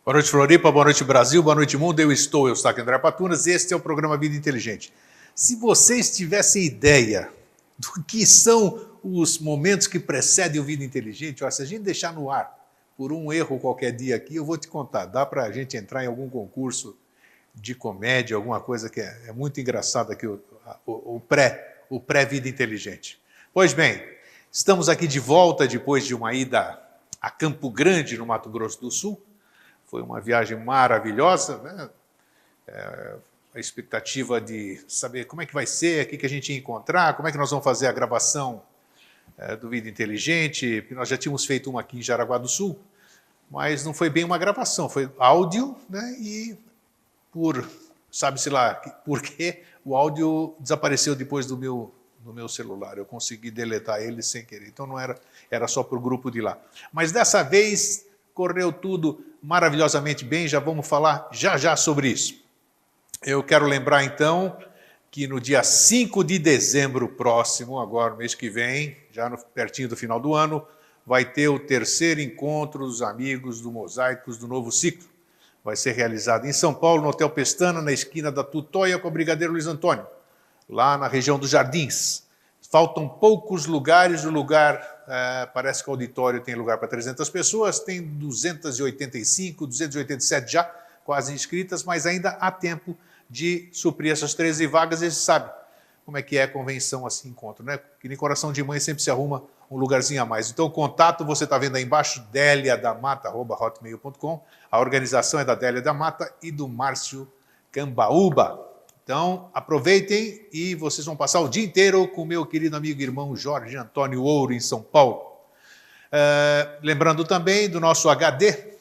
Boa noite, Floripa, boa noite, Brasil, boa noite, mundo. Eu estou, André Patunas, e este é o programa Vida Inteligente. Se vocês tivessem ideia do que são os momentos que precedem o Vida Inteligente, se a gente deixar no ar por um erro qualquer dia aqui, eu vou te contar, dá para a gente entrar em algum concurso de comédia, alguma coisa que é muito engraçada aqui, o pré-Vida Inteligente. Pois bem, estamos aqui de volta depois de uma ida a Campo Grande, no Mato Grosso do Sul. Foi uma viagem maravilhosa, né? A expectativa de saber como é que vai ser, o que a gente ia encontrar, como é que nós vamos fazer a gravação do Vida Inteligente. Nós já tínhamos feito uma aqui em Jaraguá do Sul, mas não foi bem uma gravação, foi áudio, né? E sabe-se lá por quê, o áudio desapareceu depois do meu celular. Eu consegui deletar ele sem querer, então não era só para o grupo de lá. Mas dessa vez correu tudo maravilhosamente bem, já vamos falar já sobre isso. Eu quero lembrar, então, que no dia 5 de dezembro próximo, agora, mês que vem, já pertinho do final do ano, vai ter o terceiro encontro dos amigos do Mosaicos do Novo Ciclo. Vai ser realizado em São Paulo, no Hotel Pestana, na esquina da Tutóia com a Brigadeiro Luiz Antônio, lá na região dos Jardins. Faltam poucos lugares, o lugar, parece que o auditório tem lugar para 300 pessoas, tem 285, 287 já quase inscritas, mas ainda há tempo de suprir essas 13 vagas, e você sabe como é que é a convenção assim, encontro, né? Que nem coração de mãe sempre se arruma um lugarzinho a mais. Então, o contato você está vendo aí embaixo, deliadamata@hotmail.com. A organização é da Délia da Mata e do Márcio Cambaúba. Então, aproveitem e vocês vão passar o dia inteiro com o meu querido amigo e irmão Jorge Antônio Ouro, em São Paulo. Lembrando também do nosso HD,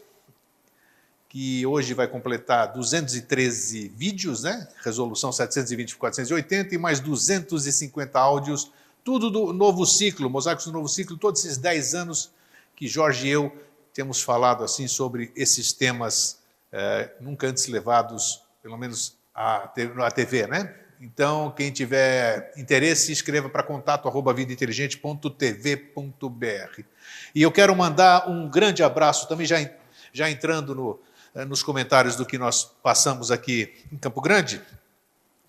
que hoje vai completar 213 vídeos, né? Resolução 720 por 480 e mais 250 áudios, tudo do Novo Ciclo, Mosaicos do Novo Ciclo, todos esses 10 anos que Jorge e eu temos falado assim sobre esses temas nunca antes levados, pelo menos à TV, né? Então, quem tiver interesse, escreva para contato@vidainteligente.tv.br. E eu quero mandar um grande abraço, também já entrando nos comentários do que nós passamos aqui em Campo Grande,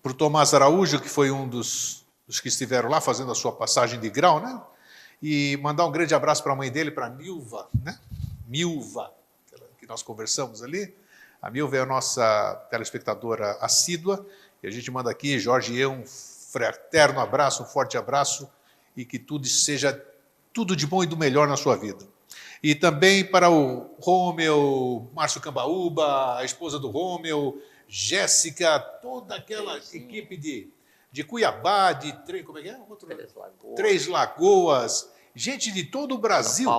para o Tomás Araújo, que foi um dos que estiveram lá fazendo a sua passagem de grau, né? E mandar um grande abraço para a mãe dele, para a Milva, né? Milva, que nós conversamos ali. A Milva é a nossa telespectadora assídua, e a gente manda aqui, Jorge e eu, um fraterno abraço, um forte abraço, e que tudo seja tudo de bom e do melhor na sua vida. E também para o Rômeu, Márcio Cambaúba, a esposa do Rômeu, Jéssica, toda aquela equipe de Cuiabá, como é que é? Três Lagoas, gente de todo o Brasil.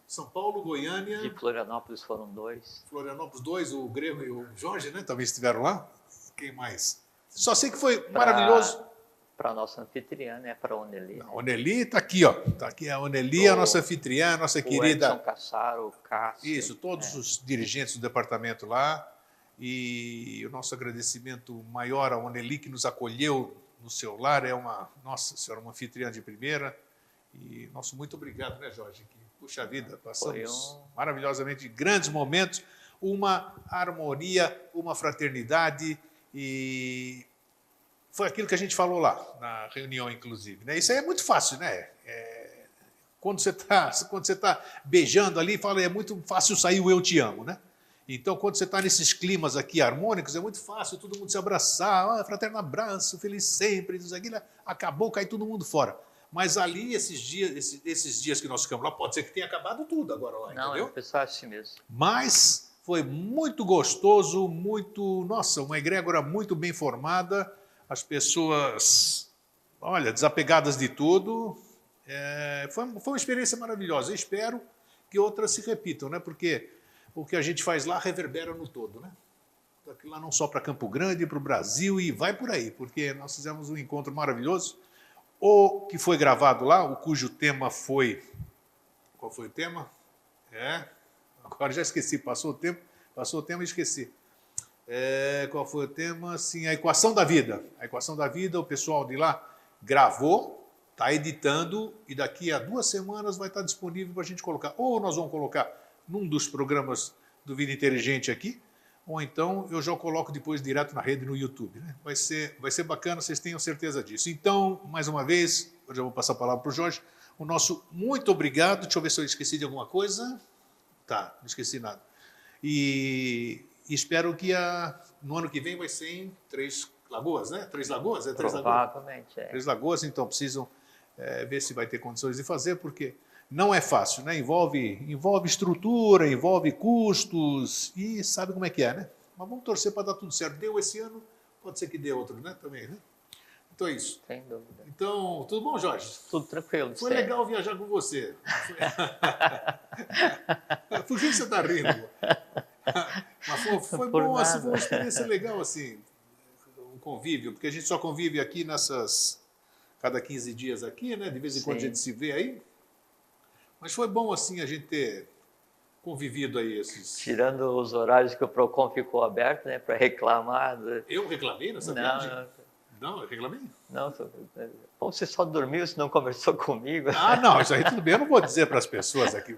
São Paulo, Goiânia. De Florianópolis foram 2. Florianópolis 2, o Grego e o Jorge, né? Também estiveram lá. Quem mais? Só sei que foi maravilhoso. Para a nossa anfitriã, né? Para a Oneli. A Oneli está aqui, ó. Está aqui a Oneli, a nossa anfitriã, a nossa querida. Edson Cassaro, o Cássio. Isso, todos os dirigentes do departamento lá. E o nosso agradecimento maior à Oneli, que nos acolheu no seu lar. É nossa senhora, uma anfitriã de primeira. E nosso muito obrigado, né, Jorge? Puxa vida, passamos maravilhosamente grandes momentos, uma harmonia, uma fraternidade, e foi aquilo que a gente falou lá, na reunião, inclusive. Né? Isso aí é muito fácil, né? Quando você tá beijando ali, é muito fácil sair o eu te amo, né? Então, quando você está nesses climas aqui harmônicos, é muito fácil todo mundo se abraçar, fraterno abraço, feliz sempre, isso aqui, acabou, cai todo mundo fora. Mas ali, esses dias que nós ficamos lá, pode ser que tenha acabado tudo agora lá, não, entendeu? Não, é pessoal assim mesmo. Mas foi muito gostoso, uma egrégora muito bem formada, as pessoas, desapegadas de tudo. Foi uma experiência maravilhosa. Eu espero que outras se repitam, né? Porque o que a gente faz lá reverbera no todo, né? Daqui lá não só para Campo Grande, para o Brasil e vai por aí, porque nós fizemos um encontro maravilhoso. O que foi gravado lá, cujo tema foi... Qual foi o tema? Agora já esqueci, passou o tempo e esqueci. Qual foi o tema? Sim, a equação da vida. A equação da vida, o pessoal de lá gravou, está editando, e daqui a 2 semanas vai estar disponível para a gente colocar. Ou nós vamos colocar num dos programas do Vida Inteligente aqui, ou então eu já coloco depois direto na rede no YouTube. Né? Vai ser bacana, vocês tenham certeza disso. Então, mais uma vez, eu já vou passar a palavra para o Jorge, o nosso muito obrigado. Deixa eu ver se eu esqueci de alguma coisa. Tá, não esqueci nada. E espero que no ano que vem vai ser em Três Lagoas, né? Três Lagoas? É Três Lagoas? Provavelmente, é. Três Lagoas, então precisam ver se vai ter condições de fazer, porque não é fácil, né? Envolve estrutura, envolve custos e sabe como é que é, né? Mas vamos torcer para dar tudo certo. Deu esse ano, pode ser que dê outro, né? Também, né? Então é isso. Sem dúvida. Então, tudo bom, Jorge? Tudo tranquilo. Foi legal viajar com você. Por que você está rindo? Mas foi bom, assim, foi uma experiência legal, assim, o convívio, porque a gente só convive aqui cada 15 dias aqui, né? De vez em quando a gente se vê aí. Mas foi bom, assim, a gente ter convivido aí esses... Tirando os horários que o PROCON ficou aberto, né, para reclamar. Eu reclamei nessa viagem? Não, eu reclamei? Não, você só dormiu, você não conversou comigo. Ah, não, isso aí tudo bem. Eu não vou dizer para as pessoas aqui,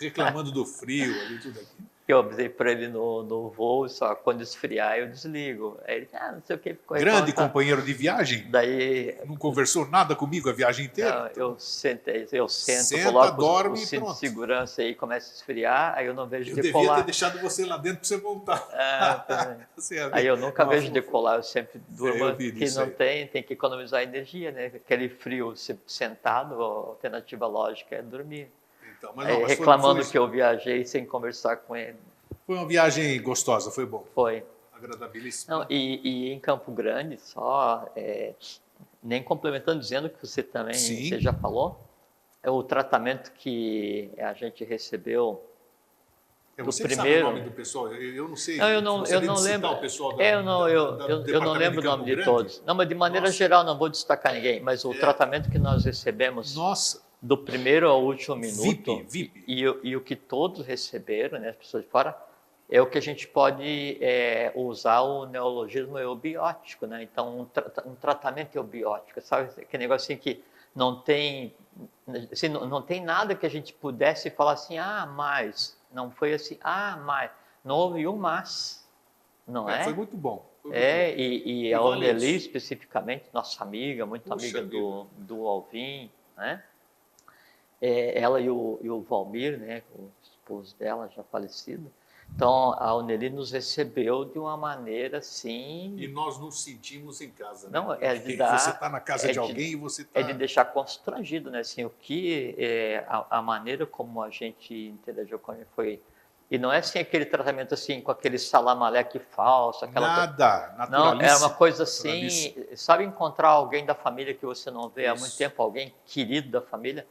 reclamando do frio ali, tudo aqui. Eu avisei para ele no voo, só quando esfriar eu desligo. Aí ele, não sei o que. Grande companheiro de viagem? Daí... Não conversou nada comigo a viagem inteira? Não, eu sento, Senta, coloco dorme o e cinto pronto. de segurança aí, começa a esfriar, aí eu não vejo Eu decolar. devia ter deixado você lá dentro para você voltar. Aí eu nunca vejo decolar, eu sempre durmo que não aí. tem que economizar energia, né? Aquele frio sentado, a alternativa lógica é dormir. Então, mas não, mas reclamando que eu viajei sem conversar com ele. Foi uma viagem gostosa, foi bom. Foi. Agradabilíssima. Não, e em Campo Grande, nem complementando, dizendo que você também você já falou, é o tratamento que a gente recebeu você do sabe primeiro. o nome do pessoal? Eu não sei. Não, eu não lembro. O pessoal eu não lembro o nome de todos. Não, mas de maneira geral não vou destacar ninguém. Mas o tratamento que nós recebemos do primeiro ao último minuto VIP. E o que todos receberam, né, as pessoas de fora, é o que a gente pode usar o neologismo eubiótico, né? Então um tratamento eubiótico, sabe? Aquele negócio assim que não tem, assim, não tem nada que a gente pudesse falar assim, mas não foi assim, mas não houve um mas, não é? Foi muito bom. E a Oneli especificamente, nossa amiga, muito amiga do Alvin, né? Ela e o Valmir, né? O esposo dela já falecido. Então, a Oneli nos recebeu de uma maneira assim... E nós nos sentimos em casa. Né? Não, você está na casa de alguém e você está... É de deixar constrangido, né? Assim, a maneira como a gente interagiu com ele foi... E não é assim aquele tratamento assim, com aquele salamaleque falso. Nada, não, é uma coisa assim... Sabe encontrar alguém da família que você não vê há muito tempo, alguém querido da família?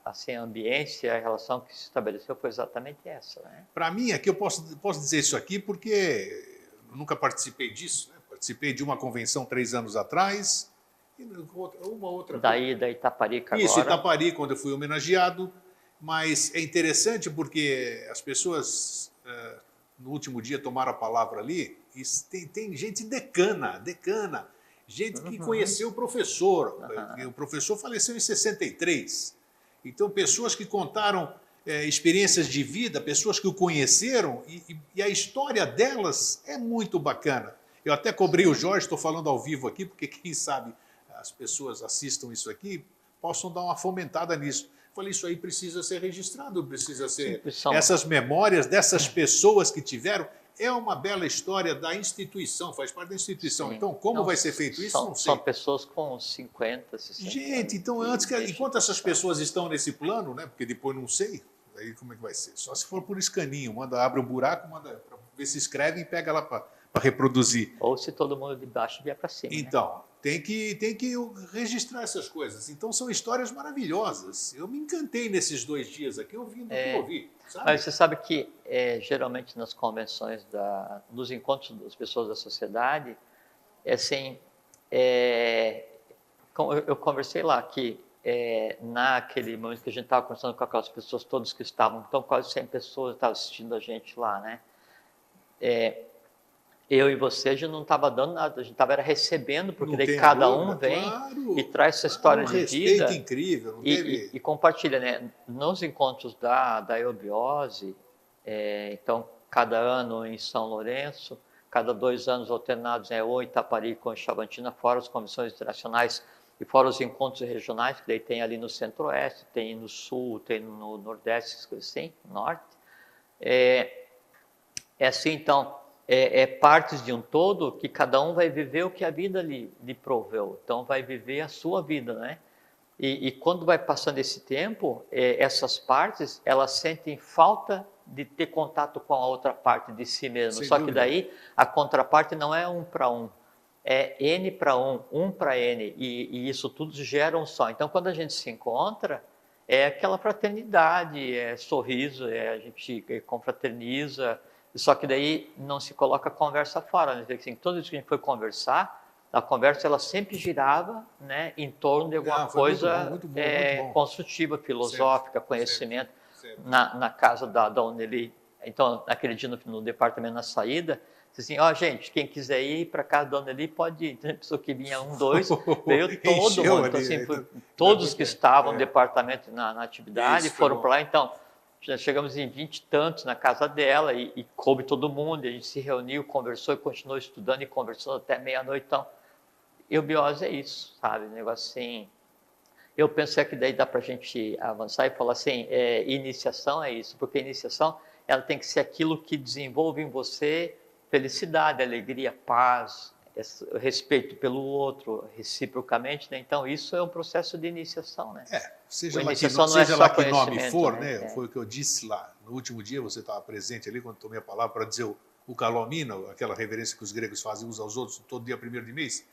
Assim, a ambiência, a relação que se estabeleceu foi exatamente essa. Né? Para mim, aqui eu posso dizer isso aqui porque eu nunca participei disso. Né? Participei de uma convenção 3 anos atrás e uma outra. Da Itaparica agora. Isso, Itaparica, quando eu fui homenageado. Mas é interessante porque as pessoas, no último dia, tomaram a palavra ali e tem gente decana. Gente que conheceu o professor. O professor faleceu em 63. Então, pessoas que contaram experiências de vida, pessoas que o conheceram, e a história delas é muito bacana. Eu até cobrei o Jorge, estou falando ao vivo aqui, porque quem sabe as pessoas assistam isso aqui, possam dar uma fomentada nisso. Falei, isso aí precisa ser registrado, precisa ser... Essas memórias dessas pessoas que tiveram... É uma bela história da instituição, faz parte da instituição. Sim. Então, como vai ser feito isso, não sei. São pessoas com 50, 60 Gente, então, enquanto essas pessoas estão nesse plano, né, porque depois não sei, aí como é que vai ser? Só se for por escaninho, abre um buraco, manda para ver se escreve e pega lá para reproduzir. Ou se todo mundo de baixo vier para cima. Então, né? tem que registrar essas coisas. Então, são histórias maravilhosas. Eu me encantei nesses 2 dias aqui ouvindo o que eu ouvi. Sabe? Mas você sabe que, geralmente, nas convenções, nos encontros das pessoas da sociedade, assim, eu conversei lá que, naquele momento que a gente estava conversando com aquelas pessoas todas que estavam, então quase 100 pessoas estavam assistindo a gente lá, né? Eu e você, a gente não estava dando nada, a gente estava recebendo, porque daí cada um vem e traz essa história de vida. Incrível, não e compartilha, né? Nos encontros da eubiose, Então, cada ano em São Lourenço, cada 2 anos alternados ou em Itaparica ou em Chavantina, fora as comissões internacionais e fora os encontros regionais, que daí tem ali no Centro-Oeste, tem no Sul, tem no Nordeste, assim, Norte. Assim, então, partes de um todo que cada um vai viver o que a vida lhe proveu. Então, vai viver a sua vida, né? E quando vai passando esse tempo, essas partes, elas sentem falta de ter contato com a outra parte de si mesmo. Sem Só dúvida. que daí, a contraparte não é 1 para 1, é N para 1, 1 para N, e isso tudo gera um só. Então, quando a gente se encontra, é aquela fraternidade, é sorriso, a gente confraterniza, só que daí não se coloca a conversa fora, né? Assim, toda vez que a gente foi conversar, a conversa ela sempre girava, né, em torno de alguma coisa muito bom. construtiva, filosófica, certo, conhecimento. Certo. Na casa da Uneli, então, naquele dia no departamento, na saída, assim, gente, quem quiser ir para casa da Uneli pode ir. Tem pessoa que vinha 1, 2, veio todo mundo. Então, assim, todos que estavam no departamento na atividade foram para lá. Então, já chegamos em 20 e tantos na casa dela e coube todo mundo. A gente se reuniu, conversou e continuou estudando e conversando até meia-noite. Então, eubiose é isso, sabe? Um negócio assim. Eu penso que daí dá para a gente avançar e falar assim, iniciação é isso, porque a iniciação ela tem que ser aquilo que desenvolve em você felicidade, alegria, paz, respeito pelo outro, reciprocamente, né? Então isso é um processo de iniciação, né? Seja lá que nome for, né? Foi o que eu disse lá, no último dia você estava presente ali, quando tomei a palavra para dizer o kalomino, aquela reverência que os gregos fazem uns aos outros todo dia 1º de mês,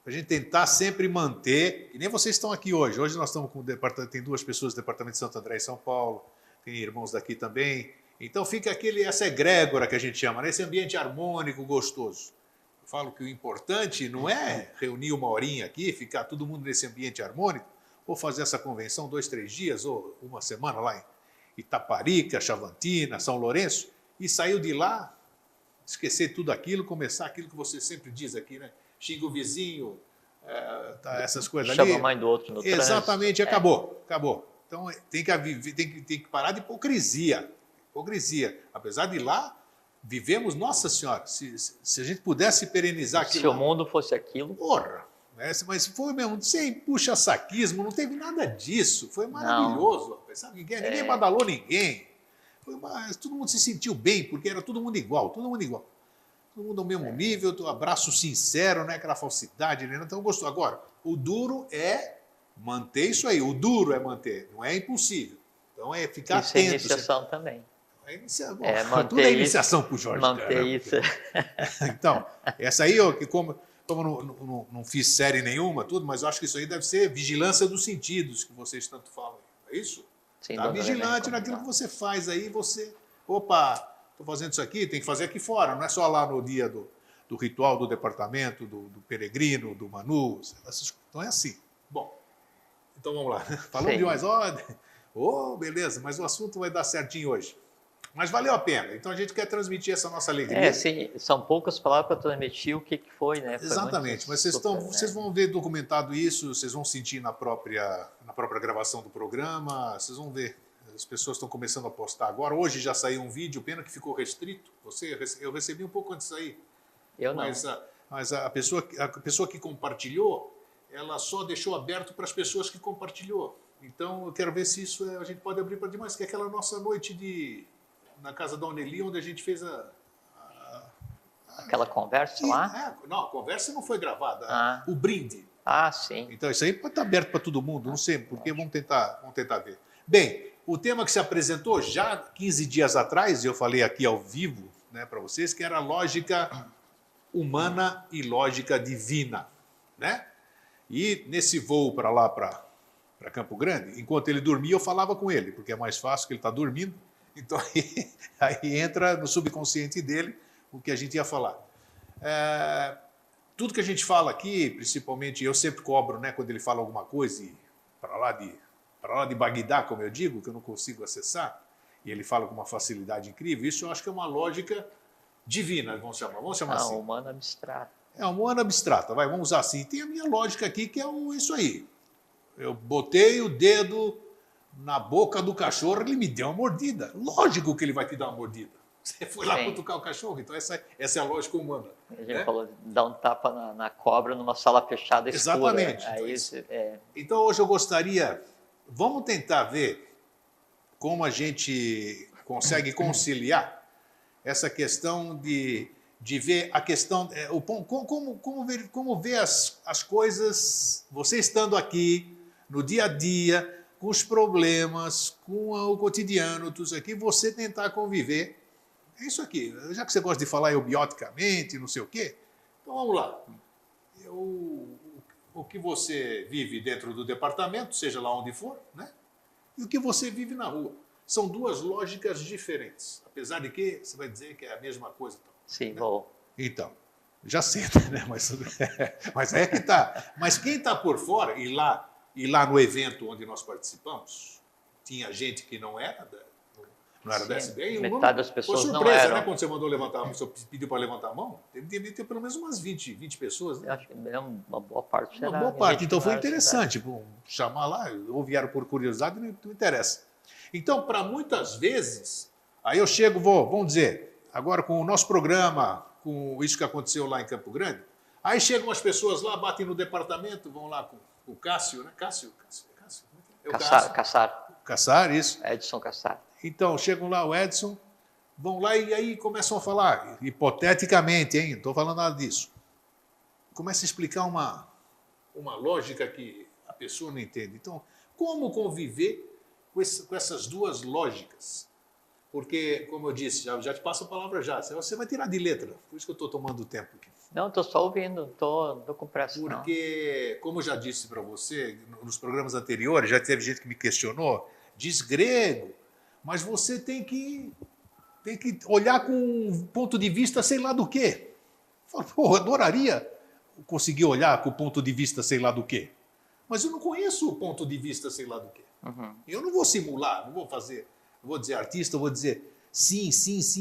para a gente tentar sempre manter, e nem vocês estão aqui hoje nós estamos com o departamento, tem 2 pessoas do departamento de Santo André e São Paulo, tem irmãos daqui também, então fica essa egrégora que a gente chama, né? Esse ambiente harmônico, gostoso. Eu falo que o importante não é reunir 1 horinha aqui, ficar todo mundo nesse ambiente harmônico, ou fazer essa convenção 2, 3 dias, ou 1 semana lá em Itaparica, Chavantina, São Lourenço, e saiu de lá, esquecer tudo aquilo, começar aquilo que você sempre diz aqui, né? Xinga o vizinho, essas coisas ali. Chama a mãe do outro no trânsito. Exatamente, acabou. Então tem que parar de hipocrisia. Apesar de lá, vivemos, Nossa Senhora, se a gente pudesse perenizar aquilo. Se o mundo fosse aquilo. Porra! Mas foi mesmo, sem puxa-saquismo, não teve nada disso. Foi maravilhoso. Sabe? Ninguém badalou ninguém. Todo mundo se sentiu bem, porque era todo mundo igual. Todo mundo ao mesmo nível, abraço sincero, não é aquela falsidade, né? Então gostou. Agora, o duro é manter isso aí. O duro é manter, não é impossível. Então é ficar atento. Isso é iniciação também. Tudo é iniciação para o Jorge. Manter isso. Então, essa aí, como não fiz série nenhuma, mas eu acho que isso aí deve ser vigilância dos sentidos, que vocês tanto falam. É isso? Está vigilante naquilo que você faz aí, opa, estou fazendo isso aqui, tem que fazer aqui fora, não é só lá no dia do ritual do departamento, do peregrino, do Manu, então é assim. Bom, então vamos lá. Falamos de mais ordem. Beleza, mas o assunto vai dar certinho hoje. Mas valeu a pena, então a gente quer transmitir essa nossa alegria. Sim, são poucas palavras para transmitir o que foi, né? Foi exatamente, mas vocês vão ver documentado isso, vocês vão sentir na própria gravação do programa, vocês vão ver. As pessoas estão começando a postar agora. Hoje já saiu um vídeo, pena que ficou restrito. Eu recebi um pouco antes de sair. Eu não. Mas a pessoa que compartilhou, ela só deixou aberto para as pessoas que compartilhou. Então eu quero ver se isso a gente pode abrir para demais, que é aquela nossa noite na casa da Uneli, onde a gente fez aquela conversa lá? Não, a conversa não foi gravada. O brinde. Sim. Então isso aí pode estar aberto para todo mundo, não sei, porque vamos tentar ver. Bem, o tema que se apresentou já 15 dias atrás, eu falei aqui ao vivo, né, para vocês, que era lógica humana e lógica divina, né? E nesse voo para lá, para Campo Grande, enquanto ele dormia, eu falava com ele, porque é mais fácil que ele está dormindo, então aí entra no subconsciente dele o que a gente ia falar. Tudo que a gente fala aqui, principalmente, eu sempre cobro, né, quando ele fala alguma coisa para lá de Bagdá, como eu digo, que eu não consigo acessar, e ele fala com uma facilidade incrível, isso eu acho que é uma lógica divina, vamos chamar assim. Humana abstrata. Humana abstrata, vamos usar assim. Tem a minha lógica aqui, que é isso aí. Eu botei o dedo na boca do cachorro, ele me deu uma mordida. Lógico que ele vai te dar uma mordida. Você foi lá cutucar o cachorro, então essa é a lógica humana. A gente falou de dar um tapa na cobra numa sala fechada escura. Exatamente. Então hoje eu gostaria, vamos tentar ver como a gente consegue conciliar essa questão de ver a questão, como ver as coisas, você estando aqui no dia a dia, com os problemas, com o cotidiano, tudo isso aqui, você tentar conviver. É isso aqui. Já que você gosta de falar eubioticamente, não sei o quê, então vamos lá. O que você vive dentro do departamento, seja lá onde for, né? E o que você vive na rua. São duas lógicas diferentes. Apesar de que você vai dizer que é a mesma coisa. Sim, né? bom. Então, já sei, né? Mas é que tá. Mas quem está por fora, e lá no evento onde nós participamos, tinha gente que não era da SBR. Metade das pessoas foi surpresa, não eram. Né? Quando você mandou levantar, você pediu para levantar a mão, devia ter pelo menos umas 20 pessoas. Né? Eu acho que uma boa parte será. Uma boa parte. Então foi interessante. Chamar lá, ou vieram por curiosidade, não interessa. Então, para muitas vezes, aí eu chego, vamos dizer, agora com o nosso programa, com isso que aconteceu lá em Campo Grande, aí chegam as pessoas lá, batem no departamento, vão lá com o Cássio, né? Cássio. Cassar, isso. Edson Cassar. Então, chegam lá o Edson, vão lá e aí começam a falar, hipoteticamente, hein? Não estou falando nada disso. Começa a explicar uma lógica que a pessoa não entende. Então, como conviver com essas duas lógicas? Porque, como eu disse, já te passo a palavra já, você vai tirar de letra, por isso que eu estou tomando tempo aqui. Não, estou só ouvindo, estou com pressa. Porque, como eu já disse para você, nos programas anteriores, já teve gente que me questionou, diz grego, mas você tem que olhar com um ponto de vista sei lá do quê. Eu adoraria conseguir olhar com o ponto de vista sei lá do quê, mas eu não conheço o ponto de vista sei lá do quê. Uhum. Eu não vou simular, não vou fazer, não vou dizer artista, eu vou dizer sim,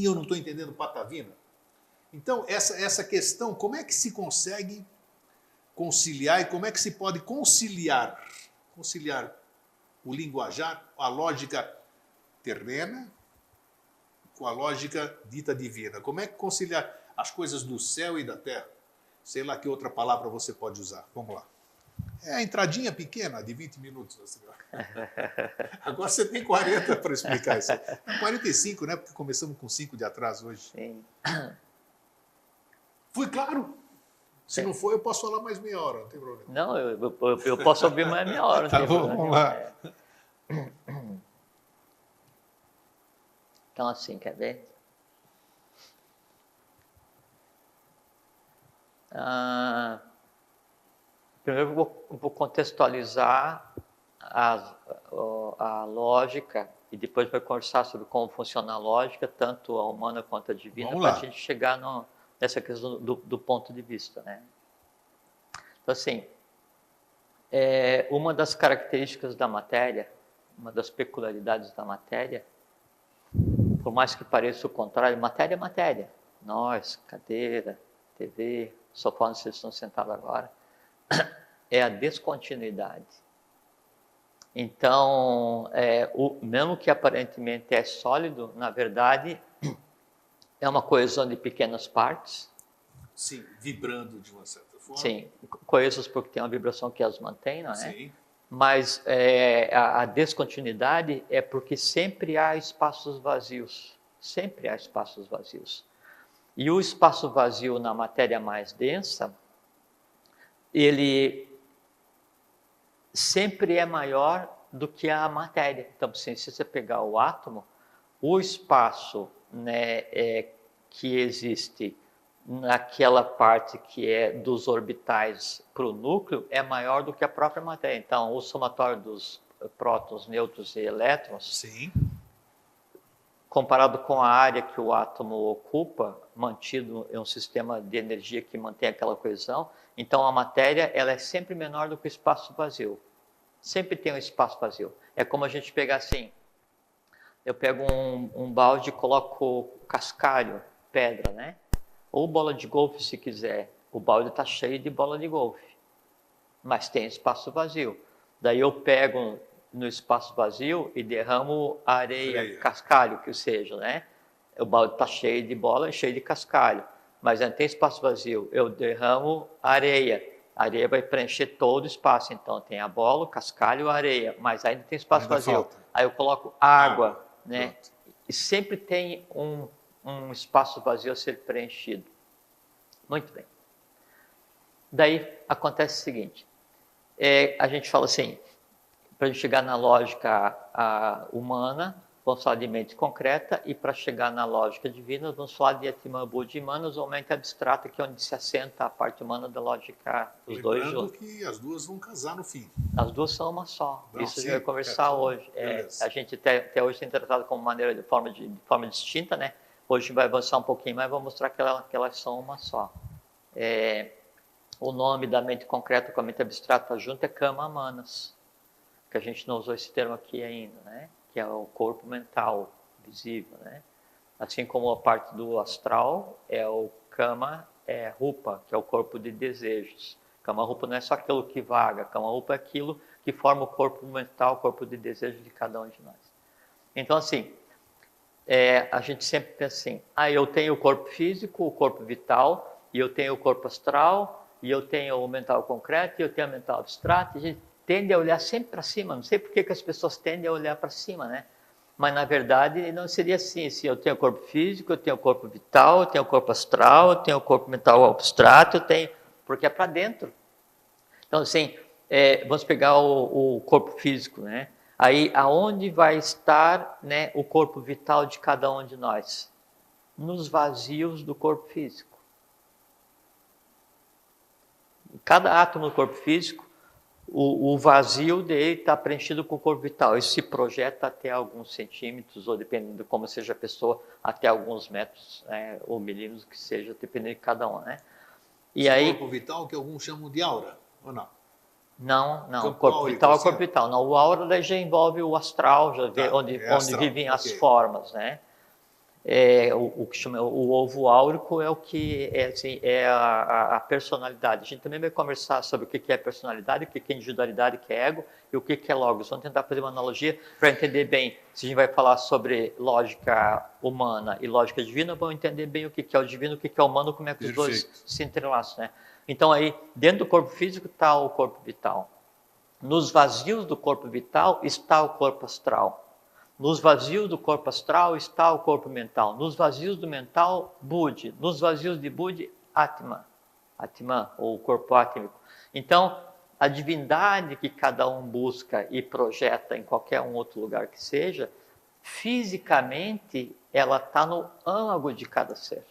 eu não estou entendendo patavina. Então, essa questão, como é que se consegue conciliar e como é que se pode conciliar o linguajar, a lógica terrena com a lógica dita divina? Como é que conciliar as coisas do céu e da terra? Sei lá que outra palavra você pode usar. Vamos lá. É a entradinha pequena, de 20 minutos. Agora você tem 40 para explicar isso. 45, né? Porque começamos com 5 de atraso hoje. Sim. Fui claro? Se não for, eu posso falar mais meia hora, não tem problema. Não, eu posso ouvir mais meia hora. Tá bom, vamos lá. Então, assim, quer ver? Primeiro eu vou contextualizar a lógica e depois vai conversar sobre como funciona a lógica, tanto a humana quanto a divina, para a gente chegar nessa questão do ponto de vista, né? Então, assim, uma das características da matéria, uma das peculiaridades da matéria, por mais que pareça o contrário, matéria é matéria. Nós, cadeira, TV, sofá onde vocês estão sentados agora, é a descontinuidade. Então, mesmo que aparentemente é sólido, na verdade, é uma coesão de pequenas partes. Sim, vibrando de uma certa forma. Sim, coesas porque tem uma vibração que as mantém, não é? Sim. Mas a descontinuidade é porque sempre há espaços vazios. Sempre há espaços vazios. E o espaço vazio na matéria mais densa, ele sempre é maior do que a matéria. Então, assim, se você pegar o átomo, o espaço, né, que existe naquela parte que é dos orbitais para o núcleo é maior do que a própria matéria. Então, o somatório dos prótons, nêutrons e elétrons, sim, comparado com a área que o átomo ocupa, mantido em um sistema de energia que mantém aquela coesão, então a matéria ela é sempre menor do que o espaço vazio. Sempre tem um espaço vazio. É como a gente pegar assim, eu pego um balde e coloco cascalho, pedra, né? Ou bola de golfe, se quiser. O balde está cheio de bola de golfe, mas tem espaço vazio. Daí eu pego no espaço vazio e derramo areia, cascalho, que seja, né? O balde está cheio de bola e cheio de cascalho, mas ainda tem espaço vazio. Eu derramo areia, a areia vai preencher todo o espaço. Então tem a bola, o cascalho, a areia, mas ainda tem espaço vazio. Falta. Aí eu coloco água, né? Pronto. E sempre tem um espaço vazio a ser preenchido. Muito bem. Daí acontece o seguinte, a gente fala assim, para a gente chegar na lógica humana, vamos falar de mente concreta, e para chegar na lógica divina, vamos falar de Atman Buddhi e Manas, ou mente abstrata, que é onde se assenta a parte humana da lógica dos dois juntos. Que as duas vão casar no fim. As duas são uma só. Não, isso a gente vai conversar hoje. A gente até hoje tem tratado como maneira de forma distinta, né? Hoje a gente vai avançar um pouquinho mais, vou mostrar que elas são uma só. O nome da mente concreta com a mente abstrata junto é Kama Manas, que a gente não usou esse termo aqui ainda, né? Que é o corpo mental visível, né? Assim como a parte do astral é o Kama Rupa, que é o corpo de desejos. Kama Rupa não é só aquilo que vaga, Kama Rupa é aquilo que forma o corpo mental, o corpo de desejo de cada um de nós. Então, assim, a gente sempre pensa assim, eu tenho o corpo físico, o corpo vital, e eu tenho o corpo astral, e eu tenho o mental concreto, e eu tenho o mental abstrato, e a gente tende a olhar sempre para cima. Não sei por que as pessoas tendem a olhar para cima, né? Mas, na verdade, não seria assim. Se eu tenho o corpo físico, eu tenho o corpo vital, eu tenho o corpo astral, eu tenho o corpo mental abstrato, eu tenho... Porque é para dentro. Então, assim, vamos pegar o corpo físico, né? Aí, aonde vai estar, né, o corpo vital de cada um de nós? Nos vazios do corpo físico. Cada átomo do corpo físico, o vazio dele está preenchido com o corpo vital. Isso se projeta até alguns centímetros, ou dependendo de como seja a pessoa, até alguns metros, ou milímetros, que seja, dependendo de cada um, né? E aí, corpo vital que alguns chamam de aura, ou não? Não. O corpo vital é o corpo vital. Não, o aura daí já envolve o astral, já vê onde vivem as formas, né? O que chama o ovo áurico é o que é a personalidade. A gente também vai conversar sobre o que é personalidade, o que é individualidade, o que é ego e o que é logos. Vamos tentar fazer uma analogia para entender bem. Se a gente vai falar sobre lógica humana e lógica divina, vamos entender bem o que é o divino, o que é o humano, como é que os dois se entrelaçam, né? Então aí, dentro do corpo físico está o corpo vital. Nos vazios do corpo vital está o corpo astral. Nos vazios do corpo astral está o corpo mental. Nos vazios do mental, Buddhi. Nos vazios de Buddhi, Atman. Atman, ou corpo átmico. Então, a divindade que cada um busca e projeta em qualquer outro lugar que seja, fisicamente, ela está no âmago de cada ser.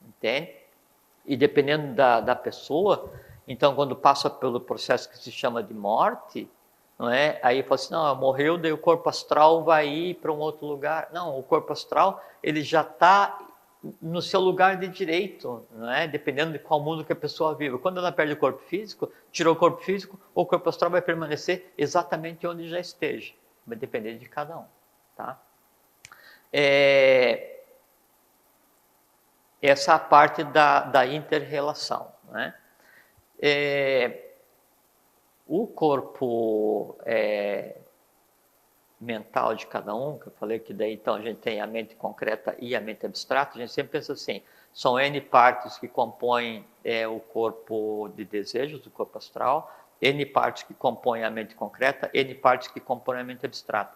Entende? E dependendo da pessoa, então, quando passa pelo processo que se chama de morte, não é? Aí fala assim, não, morreu, daí o corpo astral vai ir para um outro lugar. Não, o corpo astral, ele já está no seu lugar de direito, não é? Dependendo de qual mundo que a pessoa vive. Quando ela perde o corpo físico, tirou o corpo físico, o corpo astral vai permanecer exatamente onde já esteja. Vai depender de cada um, tá? Essa é a parte da inter-relação, né? O corpo mental de cada um, que eu falei que daí então a gente tem a mente concreta e a mente abstrata, a gente sempre pensa assim, são N partes que compõem o corpo de desejos, do corpo astral, N partes que compõem a mente concreta, N partes que compõem a mente abstrata.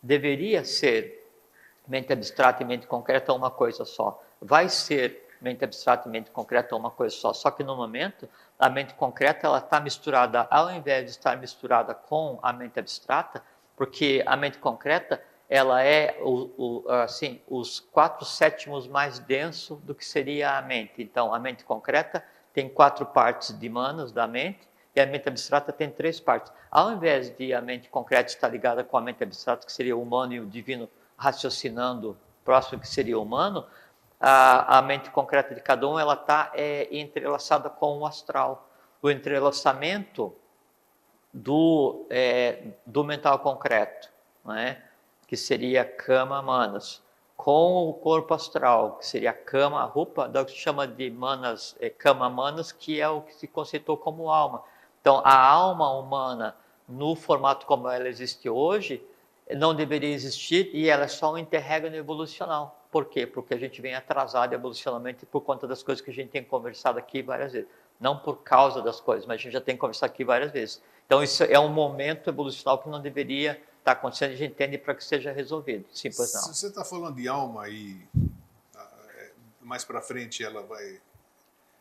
Deveria ser mente abstrata e mente concreta uma coisa só. Vai ser mente abstrata e mente concreta uma coisa só que no momento a mente concreta ela está misturada, ao invés de estar misturada com a mente abstrata, porque a mente concreta ela é assim, os 4/7 mais denso do que seria a mente. Então, a mente concreta tem 4 partes de manas da mente e a mente abstrata tem 3 partes. Ao invés de a mente concreta estar ligada com a mente abstrata, que seria o humano e o divino raciocinando próximo que seria o humano, a mente concreta de cada um ela está entrelaçada com o astral. O entrelaçamento do mental concreto, né, que seria Kama Manas, com o corpo astral, que seria Kama Rupa, da que se chama de Manas, Kama Manas, que é o que se conceitou como alma. Então, a alma humana no formato como ela existe hoje, não deveria existir e ela é só um interregno evolucional. Por quê? Porque a gente vem atrasado evolucionalmente por conta das coisas que a gente tem conversado aqui várias vezes. Não por causa das coisas, mas a gente já tem conversado aqui várias vezes. Então, isso é um momento evolucional que não deveria estar acontecendo, a gente entende para que seja resolvido. Sim, pois não. Se você está falando de alma e mais para frente ela vai...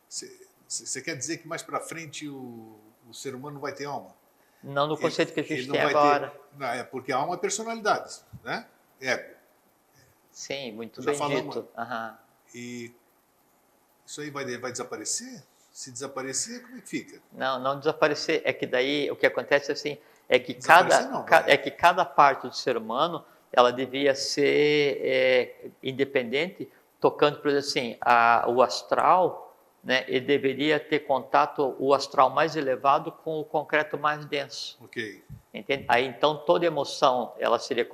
Você quer dizer que mais para frente o ser humano vai ter alma? Não no conceito que a gente tem vai agora. Não, porque a alma é personalidade, né? Ego. Sim, muito Já bem falamos. dito. Uhum. E isso aí vai desaparecer? Se desaparecer, como é que fica? Não desaparecer. É que daí o que acontece assim é que cada parte do ser humano ela devia ser independente, tocando, por exemplo, assim, o astral, né? Ele deveria ter contato, o astral mais elevado com o concreto mais denso. Ok. Entende? Aí então toda emoção ela seria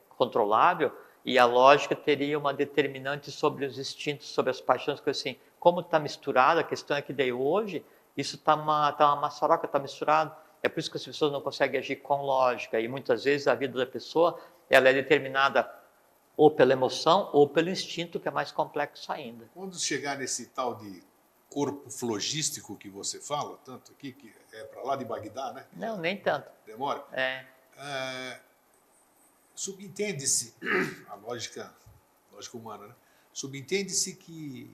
controlável e a lógica teria uma determinante sobre os instintos, sobre as paixões, coisas assim. Como está misturado, a questão é que daí hoje isso está uma maçaroca, está misturado. É por isso que as pessoas não conseguem agir com lógica e muitas vezes a vida da pessoa ela é determinada ou pela emoção ou pelo instinto, que é mais complexo ainda. Quando chegar nesse tal de corpo flogístico que você fala, tanto aqui, que é para lá de Bagdá, né? Não, nem tanto. Demora. Subentende-se, a lógica humana, né? Subentende-se que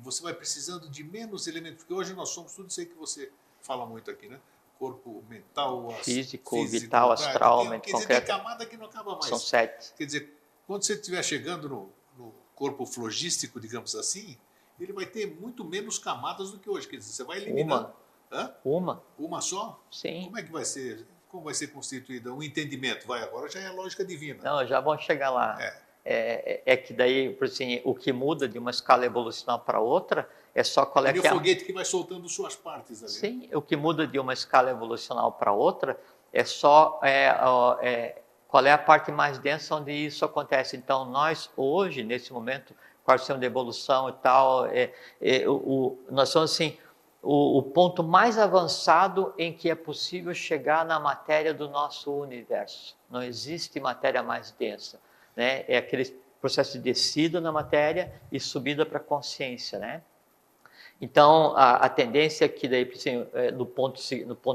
você vai precisando de menos elementos, porque hoje nós somos tudo isso aí que você fala muito aqui, né? Corpo mental, físico vital, astral, quer dizer, tem camada que não acaba mais. São 7. Quer dizer, quando você estiver chegando no corpo flogístico, digamos assim, ele vai ter muito menos camadas do que hoje. Quer dizer, você vai eliminando. Uma só? Sim. Como é que vai ser? Como vai ser constituída? Um entendimento? Agora já é a lógica divina. Não, já vamos chegar lá. É que daí, por assim, o que muda de uma escala evolucional para outra é só qual é que é o foguete que vai soltando suas partes ali. Sim, o que muda de uma escala evolucional para outra é só qual é a parte mais densa onde isso acontece. Então, nós hoje, nesse momento, questão de evolução e tal, nós somos assim, o ponto mais avançado em que é possível chegar na matéria do nosso universo. Não existe matéria mais densa, né? É aquele processo de descida na matéria e subida para a consciência, né? Então, a tendência é que daí, assim, no ponto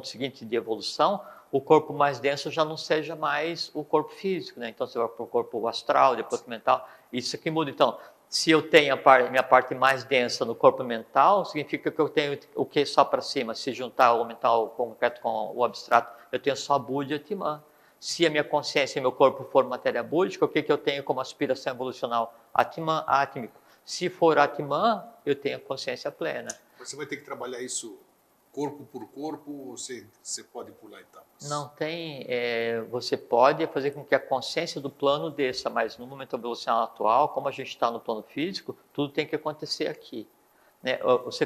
seguinte de evolução, o corpo mais denso já não seja mais o corpo físico, né? Então, você vai para o corpo astral, depois o mental, isso que muda. Então, se eu tenho minha parte mais densa no corpo mental, significa que eu tenho o que só para cima. Se juntar o mental concreto com o abstrato, eu tenho só Buddha e Atman. Se a minha consciência e meu corpo for matéria búdica, o que eu tenho como aspiração evolucional? Atman, átmico. Se for Atman, eu tenho a consciência plena. Você vai ter que trabalhar isso corpo por corpo, ou você pode pular etapas? Não tem. Você pode fazer com que a consciência do plano desça, mas no momento evolucional atual, como a gente está no plano físico, tudo tem que acontecer aqui. Né? Você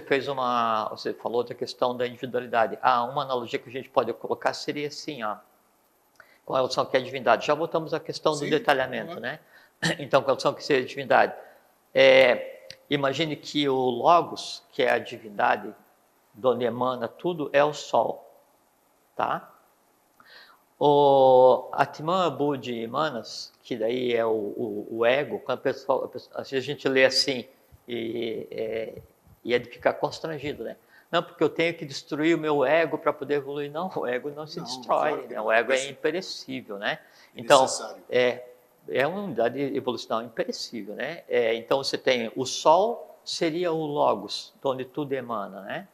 falou da questão da individualidade. Uma analogia que a gente pode colocar seria assim, com relação ao que é divindade. Já voltamos à questão do detalhamento, né? Então, com relação ao que seria divindade. Imagine que o Logos, que é a divindade, de onde emana tudo, é o Sol, tá? O Atman, Buddha e Manas, que daí é o ego, quando a gente lê assim e é de ficar constrangido, né? Não, porque eu tenho que destruir o meu ego para poder evoluir. Não, o ego não se destrói, claro, né? O ego é imperecível, né? Então, é uma unidade evolucional imperecível, né? Então, você tem o Sol, seria o Logos, de onde tudo emana, né?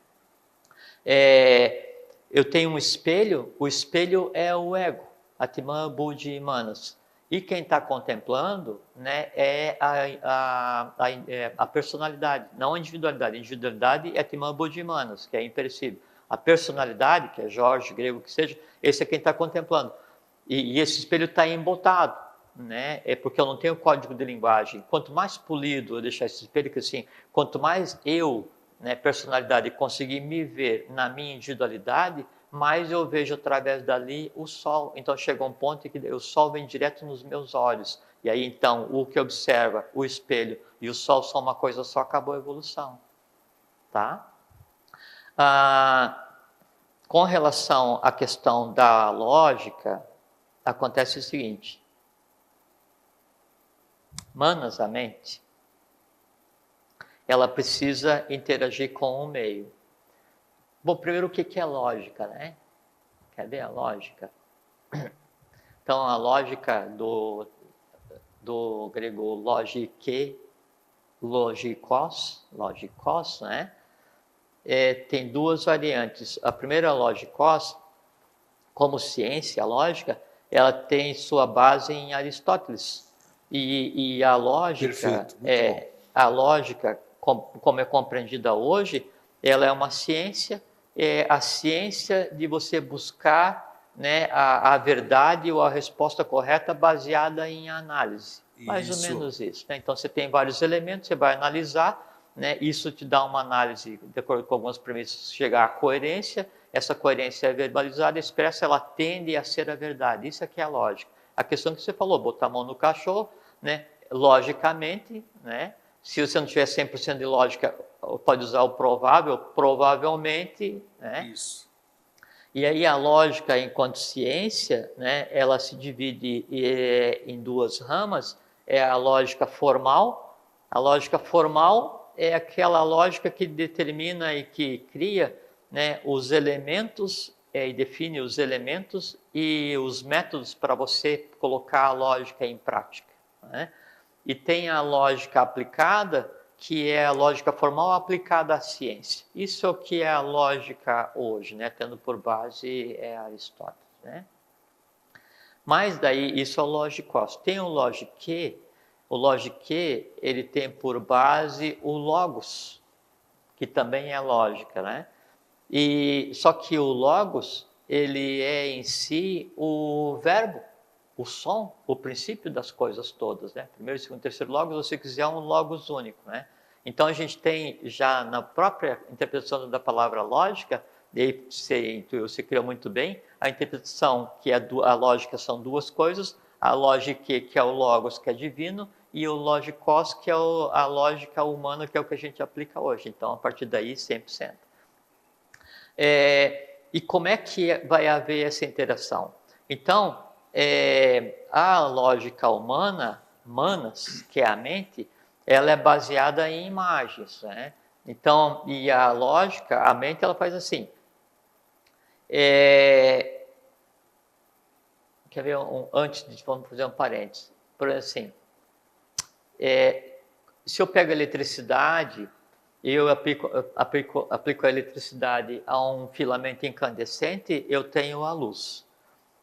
Eu tenho um espelho, o espelho é o ego, Atman, Buddha e Manas. E quem está contemplando, né, é a personalidade, não a individualidade. A individualidade é Atman, Buddha e Manas, que é imperecível. A personalidade, que é Jorge, grego, que seja, esse é quem está contemplando. E esse espelho está embotado, né? É porque eu não tenho código de linguagem. Quanto mais polido eu deixar esse espelho, que assim, quanto mais eu, né, personalidade, conseguir me ver na minha individualidade, mais eu vejo através dali o Sol. Então chega um ponto em que o Sol vem direto nos meus olhos. E aí então o que observa, o espelho e o Sol são uma coisa Com relação à questão da lógica, acontece o seguinte. Manas, a mente, ela precisa interagir com o meio. Bom, primeiro, o que é lógica, né? Quer ver a lógica? Então, a lógica do grego logike, logikos, né? Tem duas variantes. A primeira, logikos, como ciência lógica, ela tem sua base em Aristóteles. E a lógica, perfeito, muito bom. A lógica, como é compreendida hoje, ela é uma ciência, a ciência de você buscar, né, a verdade ou a resposta correta baseada em análise. Mais ou menos isso. Né? Então, você tem vários elementos, você vai analisar, né? Isso te dá uma análise, de acordo com algumas premissas, chegar à coerência. Essa coerência é verbalizada, expressa, ela tende a ser a verdade. Isso aqui é a lógica. A questão que você falou, botar a mão no cachorro, né? Logicamente, né? Se você não tiver 100% de lógica, pode usar o provável, provavelmente, né? Isso. E aí a lógica, enquanto ciência, né, ela se divide em duas ramas. É a lógica formal. A lógica formal é aquela lógica que determina e que cria, né, os elementos, e define os elementos e os métodos para você colocar a lógica em prática. Né? E tem a lógica aplicada, que é a lógica formal aplicada à ciência. Isso é o que é a lógica hoje, né? Tendo por base Aristóteles. Né? Mas daí, isso é o logikos. Tem o logique, ele tem por base o logos, que também é lógica. Né? Só que o logos, ele é em si o verbo, o som, o princípio das coisas todas, né? Primeiro, segundo, terceiro logos, se você quiser, um logos único, né? Então, a gente tem já na própria interpretação da palavra lógica, e você criou muito bem, a interpretação que a lógica são duas coisas, a lógica que é o logos, que é divino, e o logikos, que é a lógica humana, que é o que a gente aplica hoje. Então, a partir daí, 100%. E como é que vai haver essa interação? Então, a lógica humana, manas, que é a mente, ela é baseada em imagens, né? Então, e a lógica, a mente, ela faz assim. Quer ver, antes de vamos fazer um parênteses. Por exemplo, assim, se eu pego a eletricidade, eu aplico a eletricidade a um filamento incandescente, eu tenho a luz.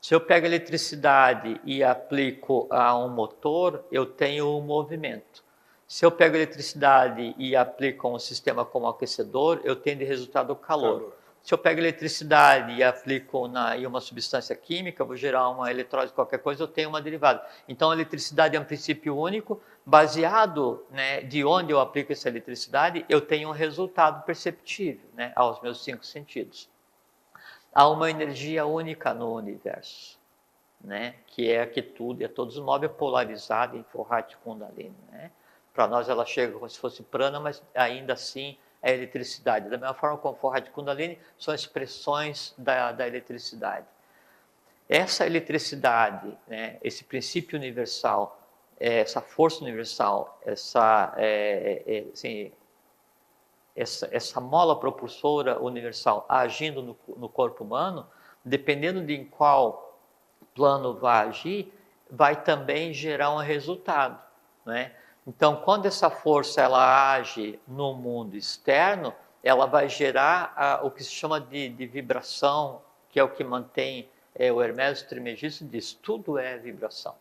Se eu pego a eletricidade e aplico a um motor, eu tenho o movimento. Se eu pego a eletricidade e aplico a um sistema como aquecedor, eu tenho de resultado o calor. Se eu pego a eletricidade e aplico em uma substância química, vou gerar uma eletrólise, qualquer coisa, eu tenho uma derivada. Então, a eletricidade é um princípio único, baseado, né, de onde eu aplico essa eletricidade, eu tenho um resultado perceptível, né, aos meus 5 sentidos. Há uma energia única no universo, né, que é que tudo, todos os móveis polarizados em Forrat Kundalini. Né? Para nós ela chega como se fosse prana, mas ainda assim é eletricidade. Da mesma forma como Forrat Kundalini são expressões da eletricidade. Essa eletricidade, né, esse princípio universal, essa força universal, essa mola propulsora universal agindo no corpo humano, dependendo de em qual plano vai agir, vai também gerar um resultado, né? Então, quando essa força ela age no mundo externo, ela vai gerar o que se chama de vibração, que é o que mantém o Hermes Trismegisto diz, tudo é vibração.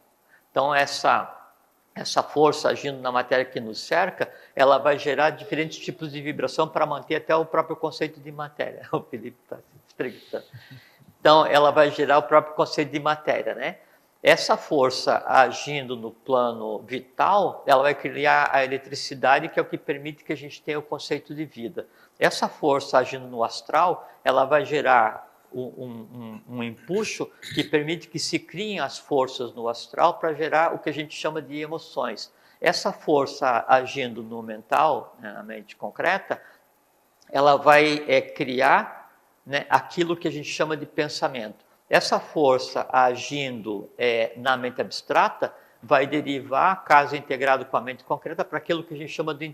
Então, essa força agindo na matéria que nos cerca, ela vai gerar diferentes tipos de vibração para manter até o próprio conceito de matéria. O Felipe está se espreguiçando. Então, ela vai gerar o próprio conceito de matéria, né? Essa força agindo no plano vital, ela vai criar a eletricidade, que é o que permite que a gente tenha o conceito de vida. Essa força agindo no astral, ela vai gerar um empuxo que permite que se criem as forças no astral para gerar o que a gente chama de emoções. Essa força agindo no mental, na mente concreta, ela vai criar, né, aquilo que a gente chama de pensamento. Essa força agindo na mente abstrata vai derivar, caso integrado com a mente concreta, para aquilo que a gente chama de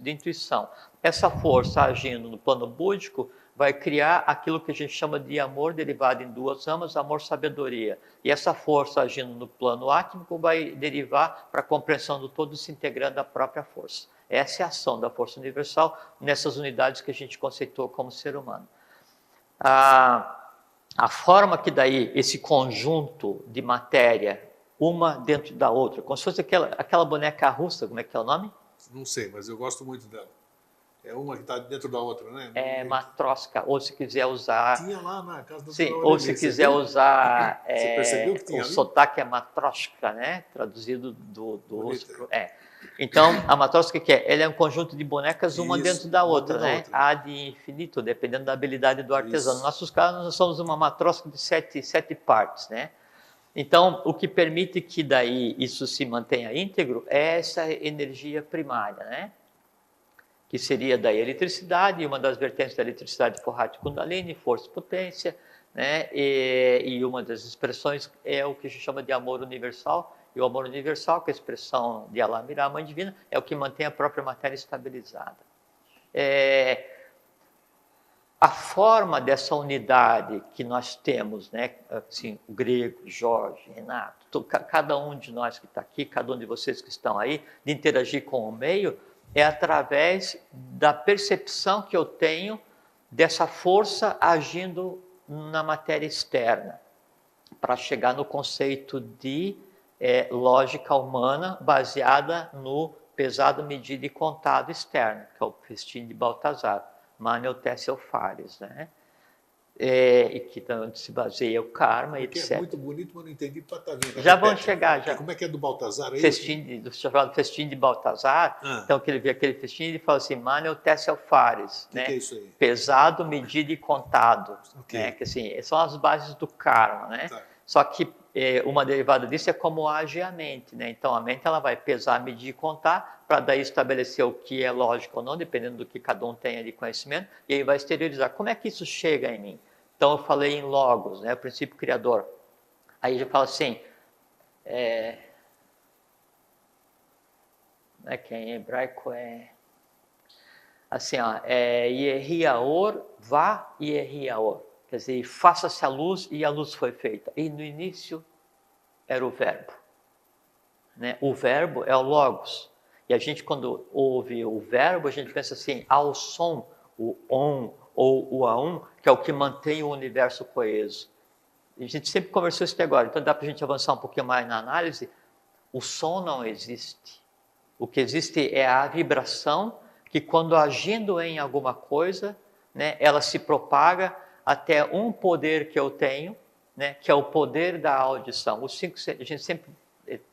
intuição. Essa força agindo no plano búdico vai criar aquilo que a gente chama de amor derivado em duas amas, amor-sabedoria. E essa força agindo no plano átmico vai derivar para a compreensão do todo, se integrando à própria força. Essa é a ação da força universal nessas unidades que a gente conceitou como ser humano. A forma que daí esse conjunto de matéria, uma dentro da outra, como se fosse aquela boneca russa, como é que é o nome? Não sei, mas eu gosto muito dela. É uma que está dentro da outra, né? É matrosca, ou se quiser usar... Tinha lá na casa da Sim, ou se quiser usar... Você percebeu que tinha o ali? sotaque é matroska, né? Traduzido do russo pro... Então, a matrosca que é? Ela é um conjunto de bonecas, uma dentro da outra, né? Há de infinito, dependendo da habilidade do artesão. No nosso caso, nós somos uma matrosca de sete partes, né? Então, o que permite que daí isso se mantenha íntegro é essa energia primária, né? Que seria da eletricidade, uma das vertentes da eletricidade, Forhat Kundalini, força e potência, né? E uma das expressões é o que a gente chama de amor universal, e o amor universal, que é a expressão de Allah Mirá, a Mãe Divina, é o que mantém a própria matéria estabilizada. A forma dessa unidade que nós temos, né? Assim, o Grego, Jorge, Renato, cada um de nós que está aqui, cada um de vocês que estão aí, de interagir com o meio, é através da percepção que eu tenho dessa força agindo na matéria externa, para chegar no conceito de lógica humana baseada no pesado, medido e contado externo, que é o festim de Baltazar, Manel Tessel Fares, né? E que também se baseia o karma, etc. É muito bonito, mas não entendi patavinha. Já vão chegar, já. Como é que é do Baltazar aí? Do chamado festim de Baltazar. Então, que ele vê aquele festim, ele fala assim, Manel Tessel Fares, né? Que é isso aí? Pesado, medido e contado, né? Que assim, são as bases do karma, né? Tá. Só que uma derivada disso é como age a mente, né? Então, a mente ela vai pesar, medir e contar, para daí estabelecer o que é lógico ou não, dependendo do que cada um tenha de conhecimento, e aí vai exteriorizar. Como é que isso chega em mim? Então, eu falei em logos, né? O princípio criador. Aí já fala assim, que em hebraico é assim, Yehiaor, vá Yehiaor. Quer dizer, faça-se a luz e a luz foi feita. E no início era o verbo. Né? O verbo é o logos. E a gente, quando ouve o verbo, a gente pensa assim, ao som, o on ou o aum, que é o que mantém o universo coeso. A gente sempre conversou isso até agora, então dá para a gente avançar um pouquinho mais na análise. O som não existe. O que existe é a vibração que, quando agindo em alguma coisa, né, ela se propaga até um poder que eu tenho, né, que é o poder da audição. Os 5, a gente sempre,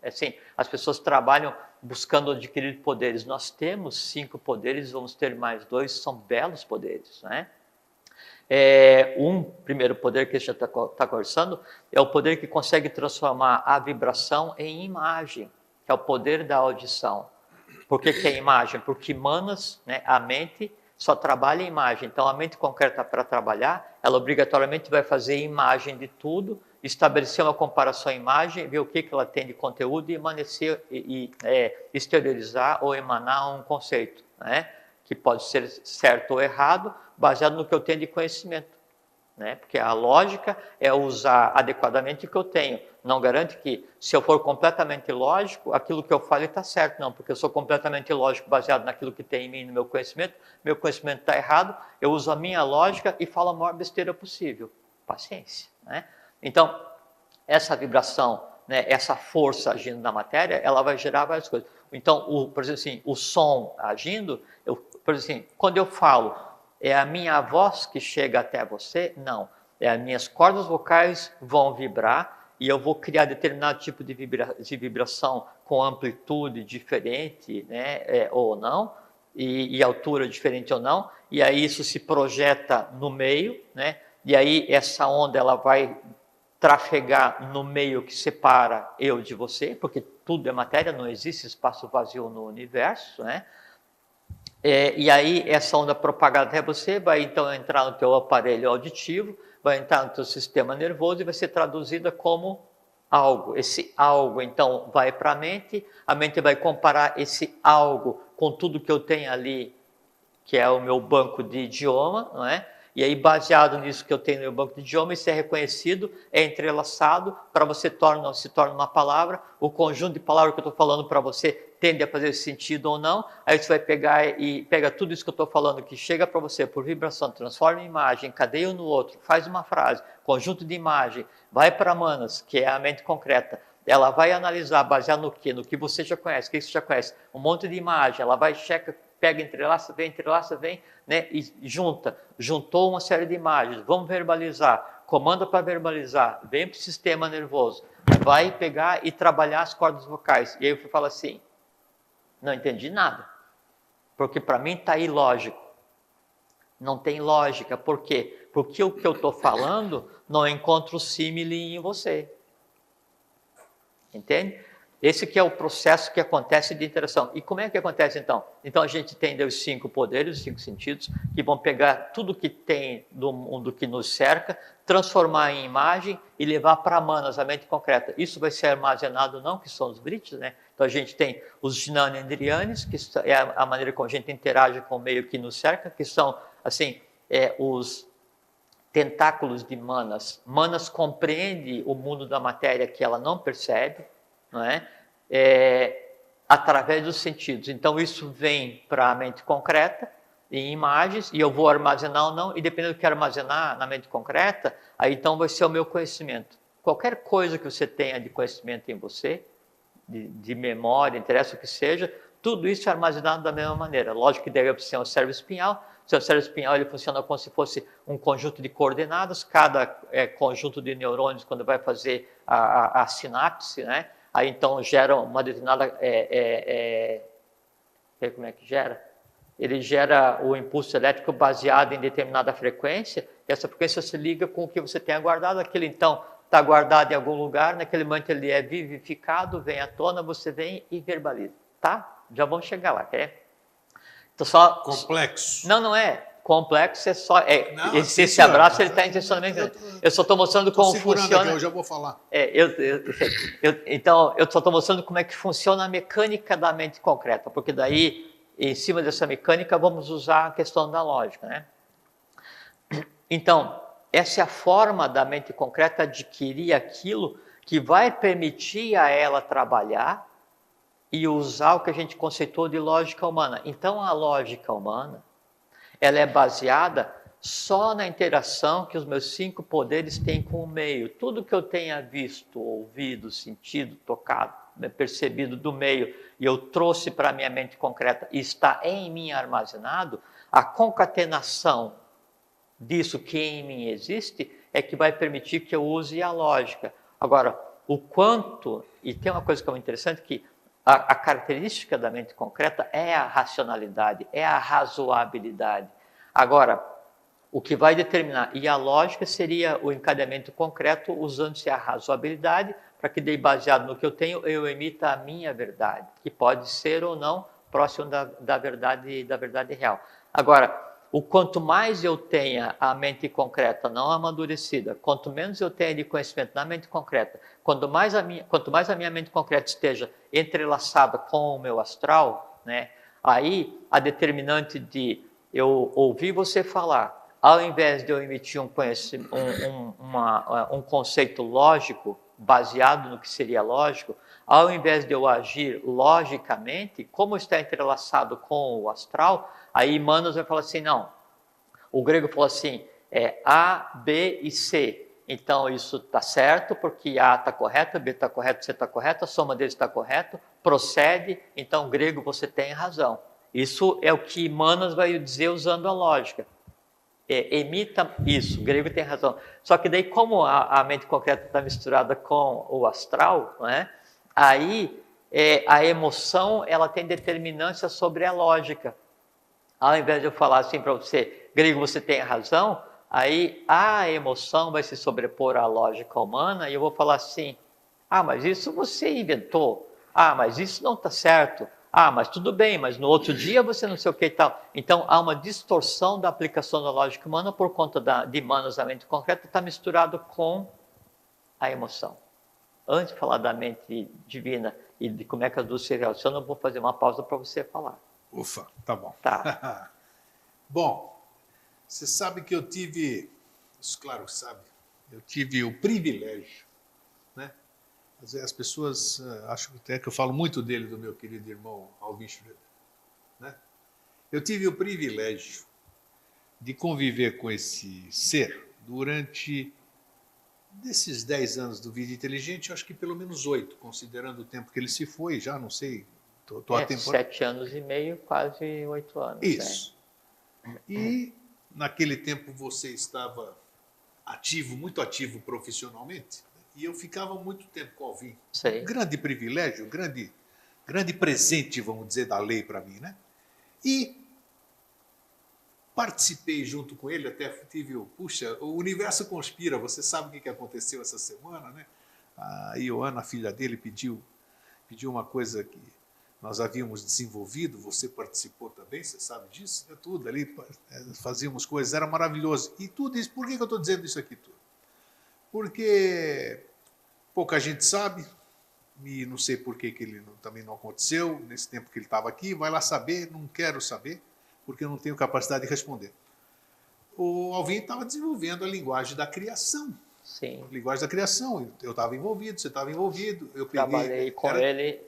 assim, as pessoas trabalham buscando adquirir poderes. Nós temos 5 poderes, vamos ter mais 2, são belos poderes, né? Um primeiro poder que a gente está conversando é o poder que consegue transformar a vibração em imagem, que é o poder da audição. Por que é imagem? Porque Manas, né, a mente, só trabalha em imagem. Então, a mente concreta, para trabalhar, ela obrigatoriamente vai fazer imagem de tudo, estabelecer uma comparação imagem, ver o que ela tem de conteúdo e exteriorizar ou emanar um conceito, né? Que pode ser certo ou errado, baseado no que eu tenho de conhecimento. Né? Porque a lógica é usar adequadamente o que eu tenho. Não garante que, se eu for completamente lógico, aquilo que eu falo está certo. Não, porque eu sou completamente lógico baseado naquilo que tem em mim, no meu conhecimento está errado, eu uso a minha lógica e falo a maior besteira possível. Paciência. Né? Então, essa vibração, né, essa força agindo na matéria, ela vai gerar várias coisas. Então, por exemplo assim, o som agindo, por exemplo assim, quando eu falo, é a minha voz que chega até você? Não. As minhas cordas vocais vão vibrar e eu vou criar determinado tipo de vibração com amplitude diferente, né, ou não, e altura diferente ou não, e aí isso se projeta no meio, né, e aí essa onda ela vai trafegar no meio que separa eu de você, porque tudo é matéria, não existe espaço vazio no universo, né? E aí essa onda propagada até você vai então entrar no teu aparelho auditivo, vai entrar no teu sistema nervoso e vai ser traduzida como algo. Esse algo então vai para a mente vai comparar esse algo com tudo que eu tenho ali, que é o meu banco de idioma, não é? E aí, baseado nisso que eu tenho no meu banco de idioma, isso é reconhecido, é entrelaçado, para você se torna uma palavra, o conjunto de palavras que eu estou falando para você tende a fazer sentido ou não, aí você vai pegar e pega tudo isso que eu estou falando, que chega para você por vibração, transforma em imagem, encadeia no outro, faz uma frase, conjunto de imagem, vai para Manas, que é a mente concreta, ela vai analisar, baseado no quê? No que você já conhece, o que você já conhece, um monte de imagem, ela vai, checa, pega, entrelaça, vem, né? E juntou uma série de imagens, vamos verbalizar, comanda para verbalizar, vem para o sistema nervoso, vai pegar e trabalhar as cordas vocais. E aí eu falo assim, não entendi nada, porque para mim está ilógico. Não tem lógica, por quê? Porque o que eu estou falando não encontra o símile em você. Entende? Esse que é o processo que acontece de interação. E como é que acontece então? Então a gente tem os 5 poderes, os 5 sentidos, que vão pegar tudo que tem do mundo que nos cerca, transformar em imagem e levar para Manas, a mente concreta. Isso vai ser armazenado não, que são os brites, né? Então a gente tem os Jnanendriyanis, que é a maneira como a gente interage com o meio que nos cerca, que são, assim, os tentáculos de Manas. Manas compreende o mundo da matéria que ela não percebe, não é? Através dos sentidos. Então isso vem para a mente concreta, em imagens, e eu vou armazenar ou não, e dependendo do que armazenar na mente concreta, aí então vai ser o meu conhecimento. Qualquer coisa que você tenha de conhecimento em você, de memória, interessa o que seja, tudo isso é armazenado da mesma maneira. Lógico que deve ser um cérebro espinhal. O seu cérebro espinhal ele funciona como se fosse um conjunto de coordenadas, cada conjunto de neurônios, quando vai fazer a sinapse, né? Aí então gera uma determinada... como é que gera? Ele gera o impulso elétrico baseado em determinada frequência, e essa frequência se liga com o que você tenha guardado. Aquilo então está guardado em algum lugar, naquele momento ele é vivificado, vem à tona, você vem e verbaliza. Tá? Já vamos chegar lá, quer? Então, só... Complexo. Não é. Complexo é só... esse abraço ele está intencionalmente... Eu só estou mostrando como funciona... Aqui, eu já vou falar. Então, eu só estou mostrando como é que funciona a mecânica da mente concreta, porque daí, em cima dessa mecânica, vamos usar a questão da lógica, né? Então, essa é a forma da mente concreta adquirir aquilo que vai permitir a ela trabalhar e usar o que a gente conceitou de lógica humana. Então, a lógica humana, ela é baseada só na interação que os meus 5 poderes têm com o meio. Tudo que eu tenha visto, ouvido, sentido, tocado, percebido do meio, e eu trouxe para a minha mente concreta e está em mim armazenado, a concatenação disso que em mim existe é que vai permitir que eu use a lógica. Agora, o quanto, e tem uma coisa que é muito interessante, que a característica da mente concreta é a racionalidade, é a razoabilidade. Agora, o que vai determinar, e a lógica seria o encadeamento concreto, usando-se a razoabilidade, para que, daí, baseado no que eu tenho, eu emita a minha verdade, que pode ser ou não próximo da verdade real. Agora, o quanto mais eu tenha a mente concreta não amadurecida, quanto menos eu tenha de conhecimento na mente concreta, quanto mais a minha mente concreta esteja entrelaçada com o meu astral, né, aí a determinante de eu ouvir você falar, ao invés de eu emitir um conceito lógico, baseado no que seria lógico, ao invés de eu agir logicamente, como está entrelaçado com o astral, aí Manos vai falar assim, não, o grego falou assim, A, B e C. Então isso está certo, porque A está correto, B está correto, C está correto, a soma deles está correto, procede, então grego você tem razão. Isso é o que Manos vai dizer usando a lógica. Emita isso, grego tem razão. Só que daí como a mente concreta está misturada com o astral, né, aí a emoção ela tem determinância sobre a lógica. Ao invés de eu falar assim para você, grego, você tem razão, aí a emoção vai se sobrepor à lógica humana e eu vou falar assim, mas isso você inventou, mas isso não está certo, Ah, mas tudo bem, mas no outro dia você não sei o que e tal. Então, há uma distorção da aplicação da lógica humana por conta de manuseamento concreto, está misturado com a emoção. Antes de falar da mente divina e de como é que as duas se relacionam, eu vou fazer uma pausa para você falar. Ufa, tá bom. Tá. Bom, você sabe que eu tive, claro que sabe, eu tive o privilégio, né? As pessoas acham até que eu falo muito dele, do meu querido irmão Alvin Schroeder, né? Eu tive o privilégio de conviver com esse ser durante, desses 10 anos do Vida Inteligente, eu acho que pelo menos 8, considerando o tempo que ele se foi, já não sei, estou a tempo... 7 anos e meio, quase 8 anos. Isso. E naquele tempo você estava ativo, muito ativo profissionalmente, e eu ficava muito tempo com o Alvin. Sei. Grande privilégio, grande presente, vamos dizer, da lei para mim, né? E participei junto com ele, até tive puxa, o universo conspira, você sabe o que aconteceu essa semana, né? A Ioana, a filha dele, pediu uma coisa que nós havíamos desenvolvido, você participou também, você sabe disso, né? Tudo ali, fazíamos coisas, era maravilhoso. E tudo isso, por que eu estou dizendo isso aqui tudo? Porque pouca gente sabe, e não sei por que ele também não aconteceu, nesse tempo que ele estava aqui, vai lá saber, não quero saber, porque eu não tenho capacidade de responder. O Alvin estava desenvolvendo a linguagem da criação. Sim. Linguagem da criação. Eu estava envolvido, você estava envolvido. Eu Trabalhei com ele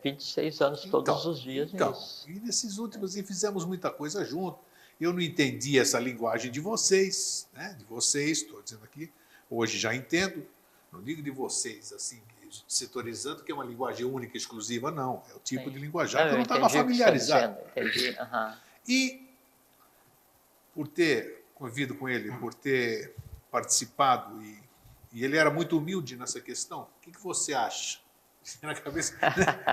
26 anos todos os dias nisso. E nesses últimos, e fizemos muita coisa junto. Eu não entendi essa linguagem de vocês, né? De vocês, estou dizendo aqui. Hoje já entendo. Não digo de vocês, assim, setorizando, que é uma linguagem única, exclusiva, não. É o tipo de linguajar que eu não estava familiarizado. Entendi. E por ter convivido com ele, por ter participado, e ele era muito humilde nessa questão, o que você acha? Na cabeça,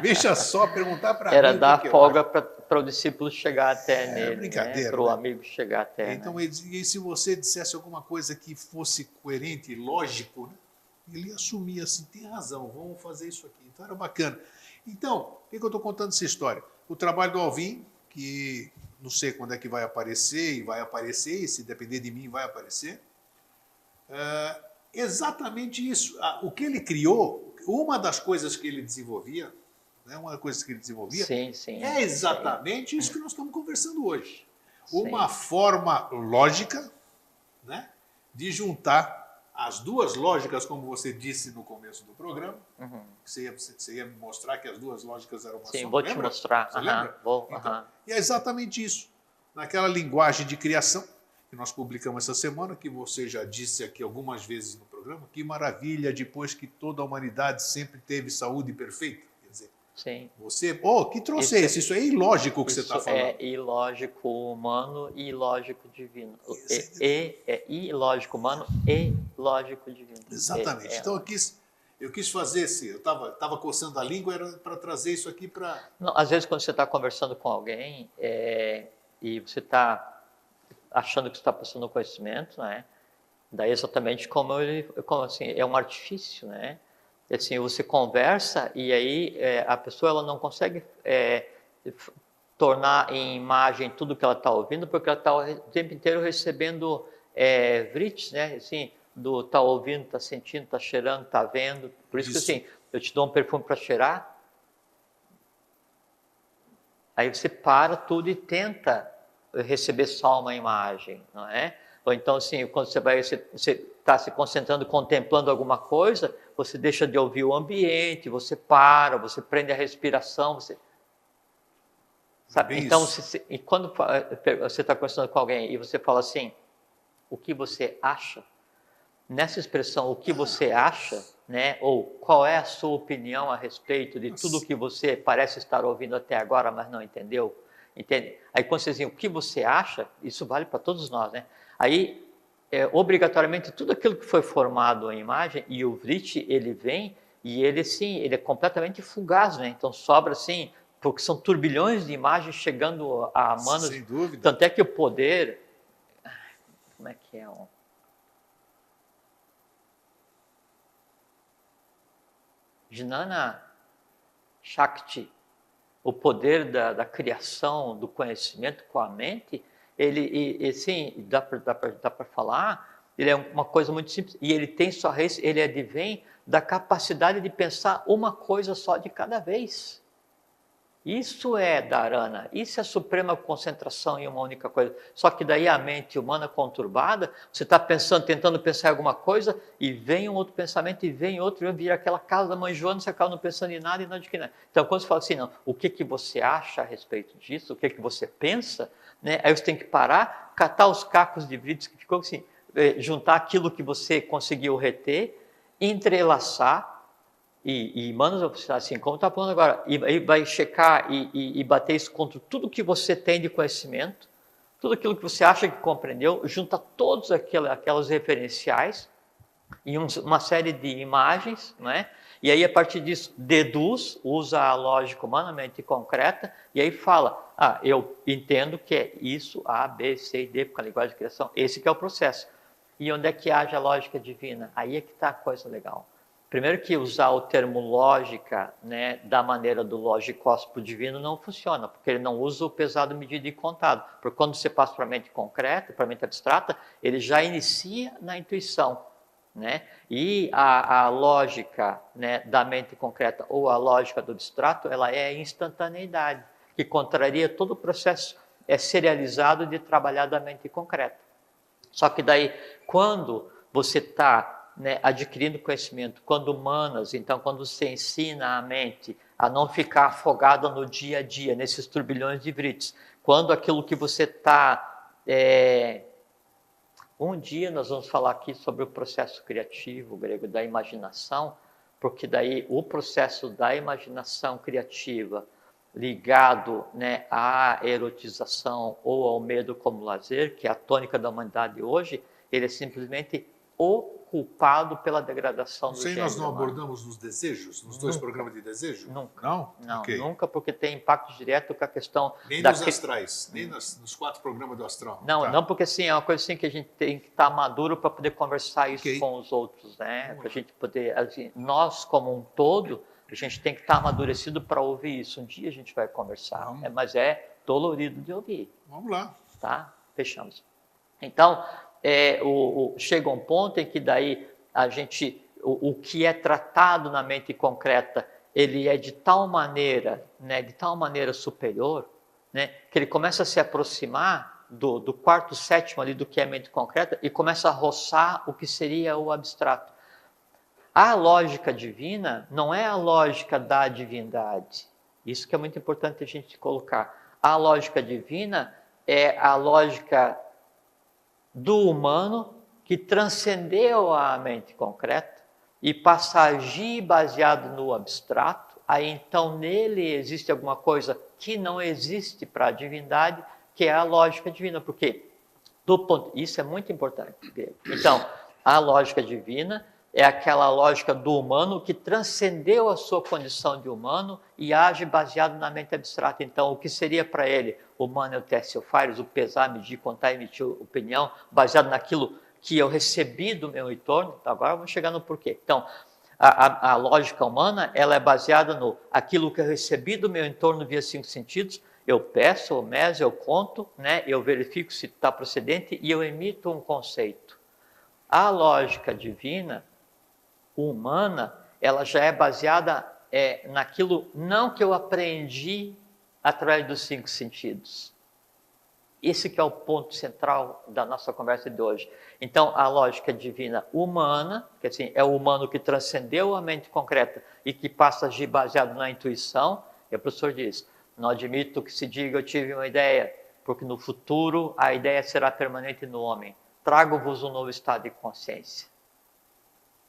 deixa só perguntar para mim. Era dar folga para o discípulo chegar até nele, brincadeira, né? Para o amigo chegar até. Então, né? E se você dissesse alguma coisa que fosse coerente e lógico, né? Ele assumia assim, tem razão, vamos fazer isso aqui. Então era bacana. Então, por que eu estou contando essa história? O trabalho do Alvin, que não sei quando é que vai aparecer, e se depender de mim vai aparecer. Exatamente isso. O que ele criou, uma das coisas que ele desenvolvia, né, é exatamente isso que nós estamos conversando hoje. Uma forma lógica, né, de juntar as duas lógicas, como você disse no começo do programa. Você ia me mostrar que as duas lógicas eram uma só. Sim, vou te mostrar. Você lembra? Então, e é exatamente isso. Naquela linguagem de criação, que nós publicamos essa semana, que você já disse aqui algumas vezes no programa, que maravilha, depois que toda a humanidade sempre teve saúde perfeita. Quer dizer, sim. Você, que trouxe isso é ilógico o que você está falando. É ilógico humano e ilógico divino. É ilógico humano e lógico divino. Exatamente. Então eu quis fazer eu estava coçando a língua, era para trazer isso aqui para... Às vezes quando você está conversando com alguém e você está achando que está passando conhecimento, né? Daí exatamente como assim, é um artifício, né? Assim, você conversa e aí a pessoa ela não consegue tornar em imagem tudo que ela está ouvindo, porque ela está o tempo inteiro recebendo vrites, né? Assim, tá ouvindo, tá sentindo, tá cheirando, tá vendo. Por isso que assim, eu te dou um perfume para cheirar, aí você para tudo e tenta receber só uma imagem, não é? Ou então, assim, quando você está se concentrando, contemplando alguma coisa, você deixa de ouvir o ambiente, você para, você prende a respiração, você... Sabe? Então, e quando você está conversando com alguém e você fala assim, o que você acha? Nessa expressão, o que você acha, né? Ou qual é a sua opinião a respeito de tudo que você parece estar ouvindo até agora, mas não entendeu? Entende? Aí quando você diz o que você acha, isso vale para todos nós, né? Aí, obrigatoriamente, tudo aquilo que foi formado em imagem, e o Vrit, ele vem, e ele, sim, ele é completamente fugaz, né? Então sobra, assim, porque são turbilhões de imagens chegando a manos. Sem dúvida. Tanto é que o poder... Como é que é? Jnana Shakti, o poder da criação, do conhecimento com a mente, ele sim, dá para falar, ele é uma coisa muito simples, e ele tem sua raiz, ele advém da capacidade de pensar uma coisa só de cada vez. Isso é dharana, isso é a suprema concentração em uma única coisa. Só que daí a mente humana conturbada, você está pensando, tentando pensar em alguma coisa, e vem um outro pensamento, e vem outro, e vira aquela casa da mãe Joana, você acaba não pensando em nada e não de que nada. Então, quando você fala assim, não, o que você acha a respeito disso, o que você pensa, né? Aí você tem que parar, catar os cacos de vidros que ficou assim, juntar aquilo que você conseguiu reter, entrelaçar, e manos, assim, como está falando agora, e vai checar e bater isso contra tudo que você tem de conhecimento, tudo aquilo que você acha que compreendeu, junta todos aquelas referenciais em uma série de imagens, né? E aí a partir disso deduz, usa a lógica humanamente concreta, e aí fala, eu entendo que é isso, A, B, C e D, com a linguagem de criação, esse que é o processo. E onde é que haja a lógica divina? Aí é que está a coisa legal. Primeiro que usar o termo lógica, né, da maneira do logicóspo divino não funciona, porque ele não usa o pesado, medido e contado. Porque quando você passa para a mente concreta, para a mente abstrata, ele já inicia na intuição, né? E a lógica, né, da mente concreta ou a lógica do abstrato, ela é a instantaneidade, que contraria todo o processo serializado de trabalhar da mente concreta. Só que daí, quando você está, né, adquirindo conhecimento, quando humanas, então quando você ensina a mente a não ficar afogada no dia a dia, nesses turbilhões de vrites, quando aquilo que você está... Um dia nós vamos falar aqui sobre o processo criativo grego da imaginação, porque daí o processo da imaginação criativa ligado, né, à erotização ou ao medo como lazer, que é a tônica da humanidade hoje, ele é simplesmente o culpado pela degradação do gênero. Nós não abordamos nos desejos, nos dois programas de desejo? Nunca. Não? Okay. Nunca, porque tem impacto direto com a questão... Nem nos astrais, nem nos 4 programas do astral. Não, porque assim, é uma coisa assim que a gente tem que estar maduro para poder conversar isso com os outros, né? Para a gente poder, assim, nós como um todo, a gente tem que estar amadurecido para ouvir isso. Um dia a gente vai conversar, mas é dolorido de ouvir. Vamos lá. Tá? Fechamos. Então, chega um ponto em que daí a gente, o que é tratado na mente concreta, ele é de tal maneira, né, de tal maneira superior, né, que ele começa a se aproximar do quarto sétimo ali do que é a mente concreta e começa a roçar o que seria o abstrato. A lógica divina não é a lógica da divindade. Isso que é muito importante a gente colocar. A lógica divina é a lógica do humano que transcendeu a mente concreta e passa a agir baseado no abstrato. Aí então nele existe alguma coisa que não existe para a divindade, que é a lógica divina. Porque isso é muito importante. Então, a lógica divina é aquela lógica do humano que transcendeu a sua condição de humano e age baseado na mente abstrata. Então, o que seria para ele o humano, o teste, o fires, o pesar, medir, contar, emitir opinião, baseado naquilo que eu recebi do meu entorno. Então, agora vamos chegar no porquê. Então, a lógica humana, ela é baseada no aquilo que eu recebi do meu entorno via 5 sentidos. Eu peço, eu meso, eu conto, né? Eu verifico se está procedente e eu emito um conceito. A lógica divina, humana, ela já é baseada naquilo não que eu aprendi através dos 5 sentidos. Esse que é o ponto central da nossa conversa de hoje. Então, a lógica divina humana, que assim, é o humano que transcendeu a mente concreta e que passa a agir baseado na intuição, e o professor diz, não admito que se diga eu tive uma ideia, porque no futuro a ideia será permanente no homem. Trago-vos um novo estado de consciência.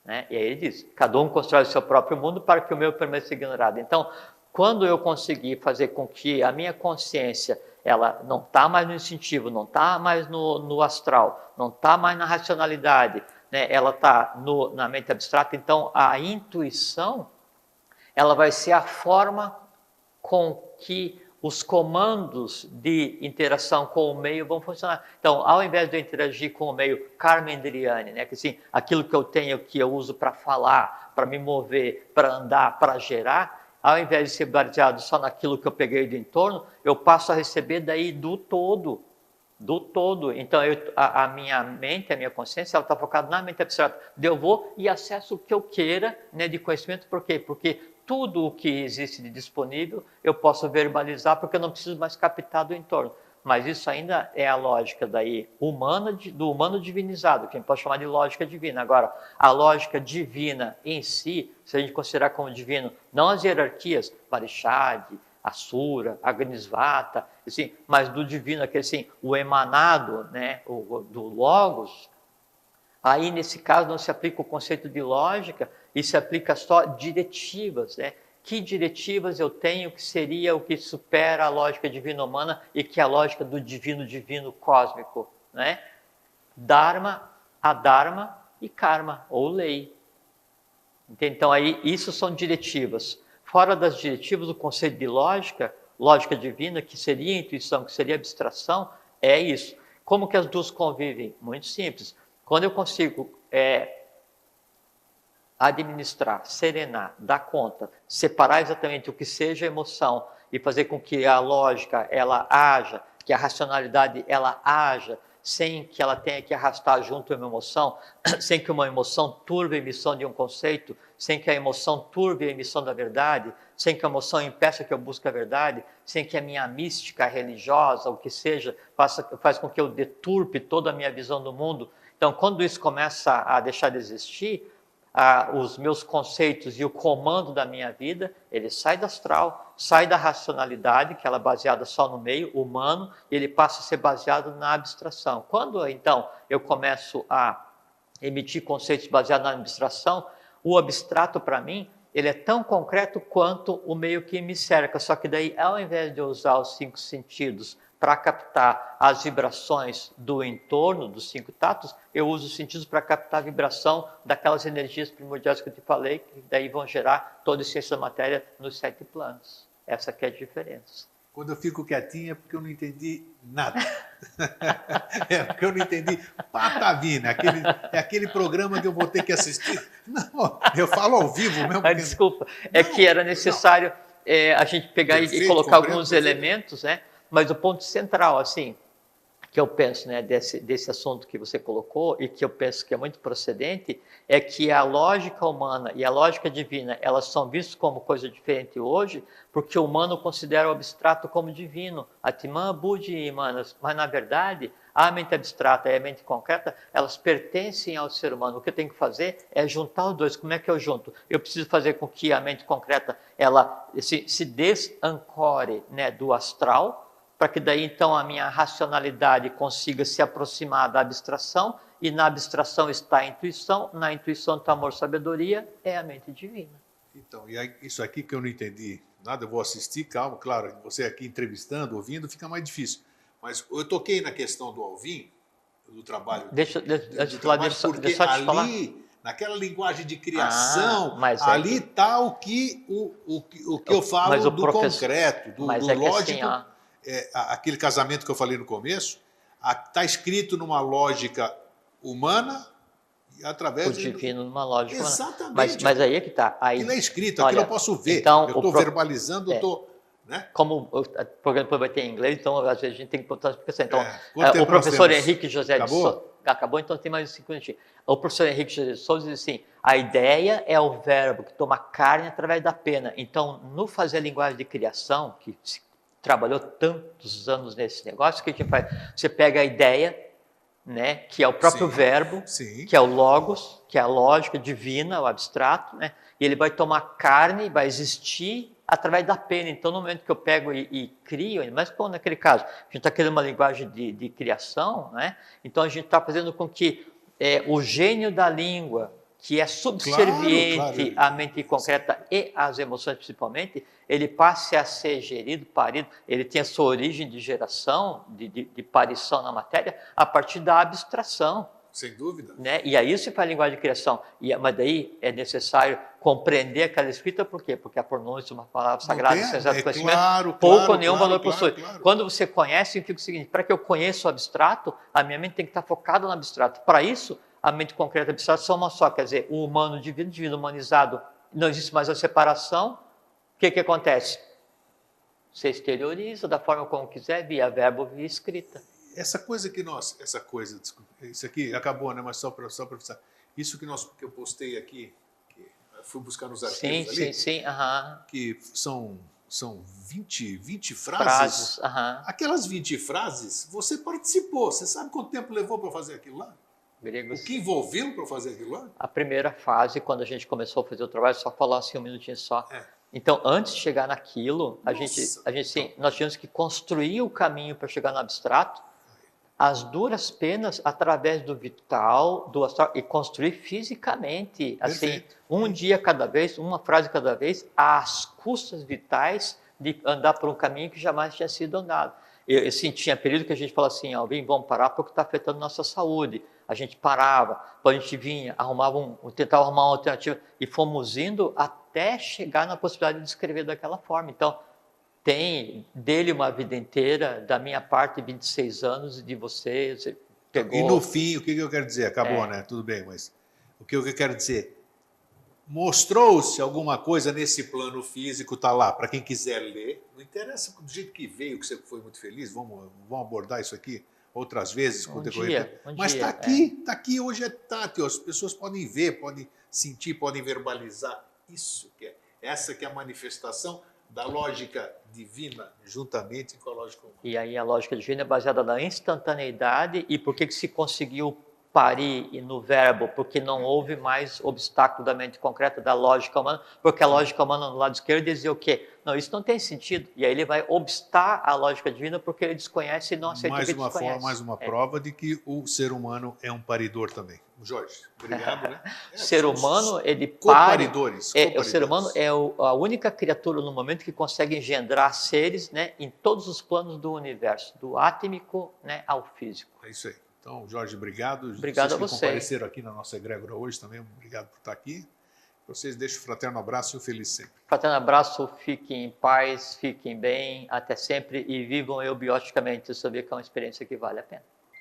Né? E aí ele diz, cada um constrói o seu próprio mundo para que o meu permaneça ignorado. Então, quando eu conseguir fazer com que a minha consciência, ela não está mais no instintivo, não está mais no astral, não está mais na racionalidade, né? Ela está na mente abstrata, então a intuição, ela vai ser a forma com que os comandos de interação com o meio vão funcionar. Então, ao invés de eu interagir com o meio Carmendriani, né, que assim, aquilo que eu tenho, que eu uso para falar, para me mover, para andar, para gerar, ao invés de ser baseado só naquilo que eu peguei do entorno, eu passo a receber daí do todo. Do todo. Então, a minha mente, a minha consciência, ela está focada na mente abstrata. Eu vou e acesso o que eu queira, né, de conhecimento. Por quê? Porque tudo o que existe de disponível eu posso verbalizar, porque eu não preciso mais captar do entorno. Mas isso ainda é a lógica daí humana, do humano divinizado, que a gente pode chamar de lógica divina. Agora, a lógica divina em si, se a gente considerar como divino, não as hierarquias, Parishad, Asura, Agnisvata, assim, mas do divino, aquele assim, o emanado, né, do Logos, aí nesse caso não se aplica o conceito de lógica e se aplica só diretivas, né? Que diretivas eu tenho que seria o que supera a lógica divina humana e que é a lógica do divino cósmico, né? Dharma, adharma e karma, ou lei. Então aí isso são diretivas. Fora das diretivas, o conceito de lógica divina, que seria intuição, que seria abstração, é isso. Como que as duas convivem? Muito simples. Quando eu consigo administrar, serenar, dar conta, separar exatamente o que seja emoção e fazer com que a lógica ela haja, que a racionalidade ela haja, sem que ela tenha que arrastar junto uma emoção, sem que uma emoção turve a emissão de um conceito, sem que a emoção turve a emissão da verdade, sem que a emoção impeça que eu busque a verdade, sem que a minha mística religiosa, o que seja, faz com que eu deturpe toda a minha visão do mundo. Então, quando isso começa a deixar de existir, os meus conceitos e o comando da minha vida, ele sai do astral, sai da racionalidade, que ela é baseada só no meio humano, e ele passa a ser baseado na abstração. Quando, então, eu começo a emitir conceitos baseados na abstração, o abstrato, para mim, ele é tão concreto quanto o meio que me cerca, só que daí, ao invés de eu usar os 5 sentidos para captar as vibrações do entorno, dos 5 tatos, eu uso os sentidos para captar a vibração daquelas energias primordiais que eu te falei, que daí vão gerar toda a ciência da matéria nos 7 planos. Essa que é a diferença. Quando eu fico quietinho é porque eu não entendi nada. É porque eu não entendi patavina. É aquele programa que eu vou ter que assistir. Não, eu falo ao vivo mesmo. Porque... Desculpa, é que era necessário a gente pegar e colocar alguns elementos, né? Mas o ponto central, assim, que eu penso, né, desse assunto que você colocou e que eu penso que é muito procedente, é que a lógica humana e a lógica divina, elas são vistas como coisa diferente hoje, porque o humano considera o abstrato como divino, Atman, Buddhi e Manas, mas na verdade, a mente abstrata e a mente concreta, elas pertencem ao ser humano. O que eu tenho que fazer é juntar os dois. Como é que eu junto? Eu preciso fazer com que a mente concreta, ela se desancore, né, do astral, para que daí então a minha racionalidade consiga se aproximar da abstração, e na abstração está a intuição, na intuição está amor, sabedoria, é a mente divina. Então, e aí, isso aqui que eu não entendi nada, eu vou assistir, calma, claro, você aqui entrevistando, ouvindo, fica mais difícil. Mas eu toquei na questão do Alvin, do trabalho. Deixa porque só te ali, falar. Naquela linguagem de criação, ali é está o que eu falo do concreto, do lógico. Assim, aquele casamento que eu falei no começo, está escrito numa lógica humana e através o divino numa lógica humana. Exatamente. Mas aí é que está. Aquilo é escrito, aquilo eu posso ver. Então, eu estou verbalizando, né? Como o programa vai ter em inglês, então às vezes a gente tem que botar uma explicação. Então, o professor Henrique José de Souza... Acabou, então tem mais 5 minutinhos. O professor Henrique José de Souza diz assim, a ideia é o verbo que toma carne através da pena. Então, no fazer a linguagem de criação, que se trabalhou tantos anos nesse negócio, que a gente faz? Você pega a ideia, né, que é o próprio verbo, que é o logos, que é a lógica divina, o abstrato, né, e ele vai tomar carne, vai existir através da pena. Então, no momento que eu pego e crio, mas como naquele caso, a gente está criando uma linguagem de criação, né, então a gente está fazendo com que o gênio da língua, que é subserviente à mente concreta e às emoções principalmente, ele passe a ser gerido, parido, ele tem a sua origem de geração, de parição na matéria, a partir da abstração. Sem dúvida. Né? E aí se faz a linguagem de criação. Mas daí é necessário compreender aquela escrita, por quê? Porque a pronúncia, uma palavra sagrada, sem exato conhecimento, pouco ou nenhum valor possui. Quando você conhece, significa o seguinte, para que eu conheça o abstrato, a minha mente tem que estar focada no abstrato. Para isso, a mente concreta e abstrata são uma só, quer dizer, o humano divino, divino humanizado, não existe mais a separação, O que acontece? Você exterioriza da forma como quiser, via verbo, via escrita. Essa coisa que desculpa, isso aqui acabou, né? Mas só para avisar. Isso que eu postei aqui, que eu fui buscar nos arquivos ali, Sim. que são 20 frases. Aquelas 20 frases, você participou. Você sabe quanto tempo levou para fazer aquilo lá? Gregos. O que envolveu para fazer aquilo lá? A primeira fase, quando a gente começou a fazer o trabalho, só falar assim um minutinho só. Então, antes de chegar naquilo, nós tínhamos que construir o caminho para chegar no abstrato, as duras penas, através do vital, do astral, e construir fisicamente, assim, um dia cada vez, uma frase cada vez, às custas vitais de andar por um caminho que jamais tinha sido andado. Assim, tinha período que a gente falava assim, vamos parar porque está afetando nossa saúde. A gente parava, depois a gente vinha, tentava arrumar uma alternativa, e fomos indo até chegar na possibilidade de escrever daquela forma. Então, tem dele uma vida inteira, da minha parte 26 anos, e de você pegou... E no fim, o que eu quero dizer? Acabou, né? Tudo bem, mas o que eu quero dizer? Mostrou-se alguma coisa nesse plano físico, está lá, para quem quiser ler. Não interessa do jeito que veio, que você foi muito feliz, vamos abordar isso aqui outras vezes com o decorrer. Mas está aqui, hoje é tátil, as pessoas podem ver, podem sentir, podem verbalizar. Isso que é, essa que é a manifestação da lógica divina, juntamente com a lógica humana. E aí a lógica divina é baseada na instantaneidade. E por que se conseguiu parir no verbo? Porque não houve mais obstáculo da mente concreta, da lógica humana, porque a lógica humana no lado esquerdo dizia o quê? Não, isso não tem sentido. E aí ele vai obstar a lógica divina porque ele desconhece e não aceita o que desconhece. Mais uma prova de que o ser humano é um paridor também. Jorge, obrigado, né? O ser humano, ele coparidores. O ser humano é a única criatura no momento que consegue engendrar seres, né, em todos os planos do universo, do átmico, né, ao físico. É isso aí. Então, Jorge, obrigado. Obrigado a você. Vocês que compareceram aqui na nossa egrégora hoje também, obrigado por estar aqui. Vocês deixam um fraterno abraço e um feliz sempre. Fraterno abraço, fiquem em paz, fiquem bem, até sempre, e vivam eubioticamente. Eu sabia que é uma experiência que vale a pena.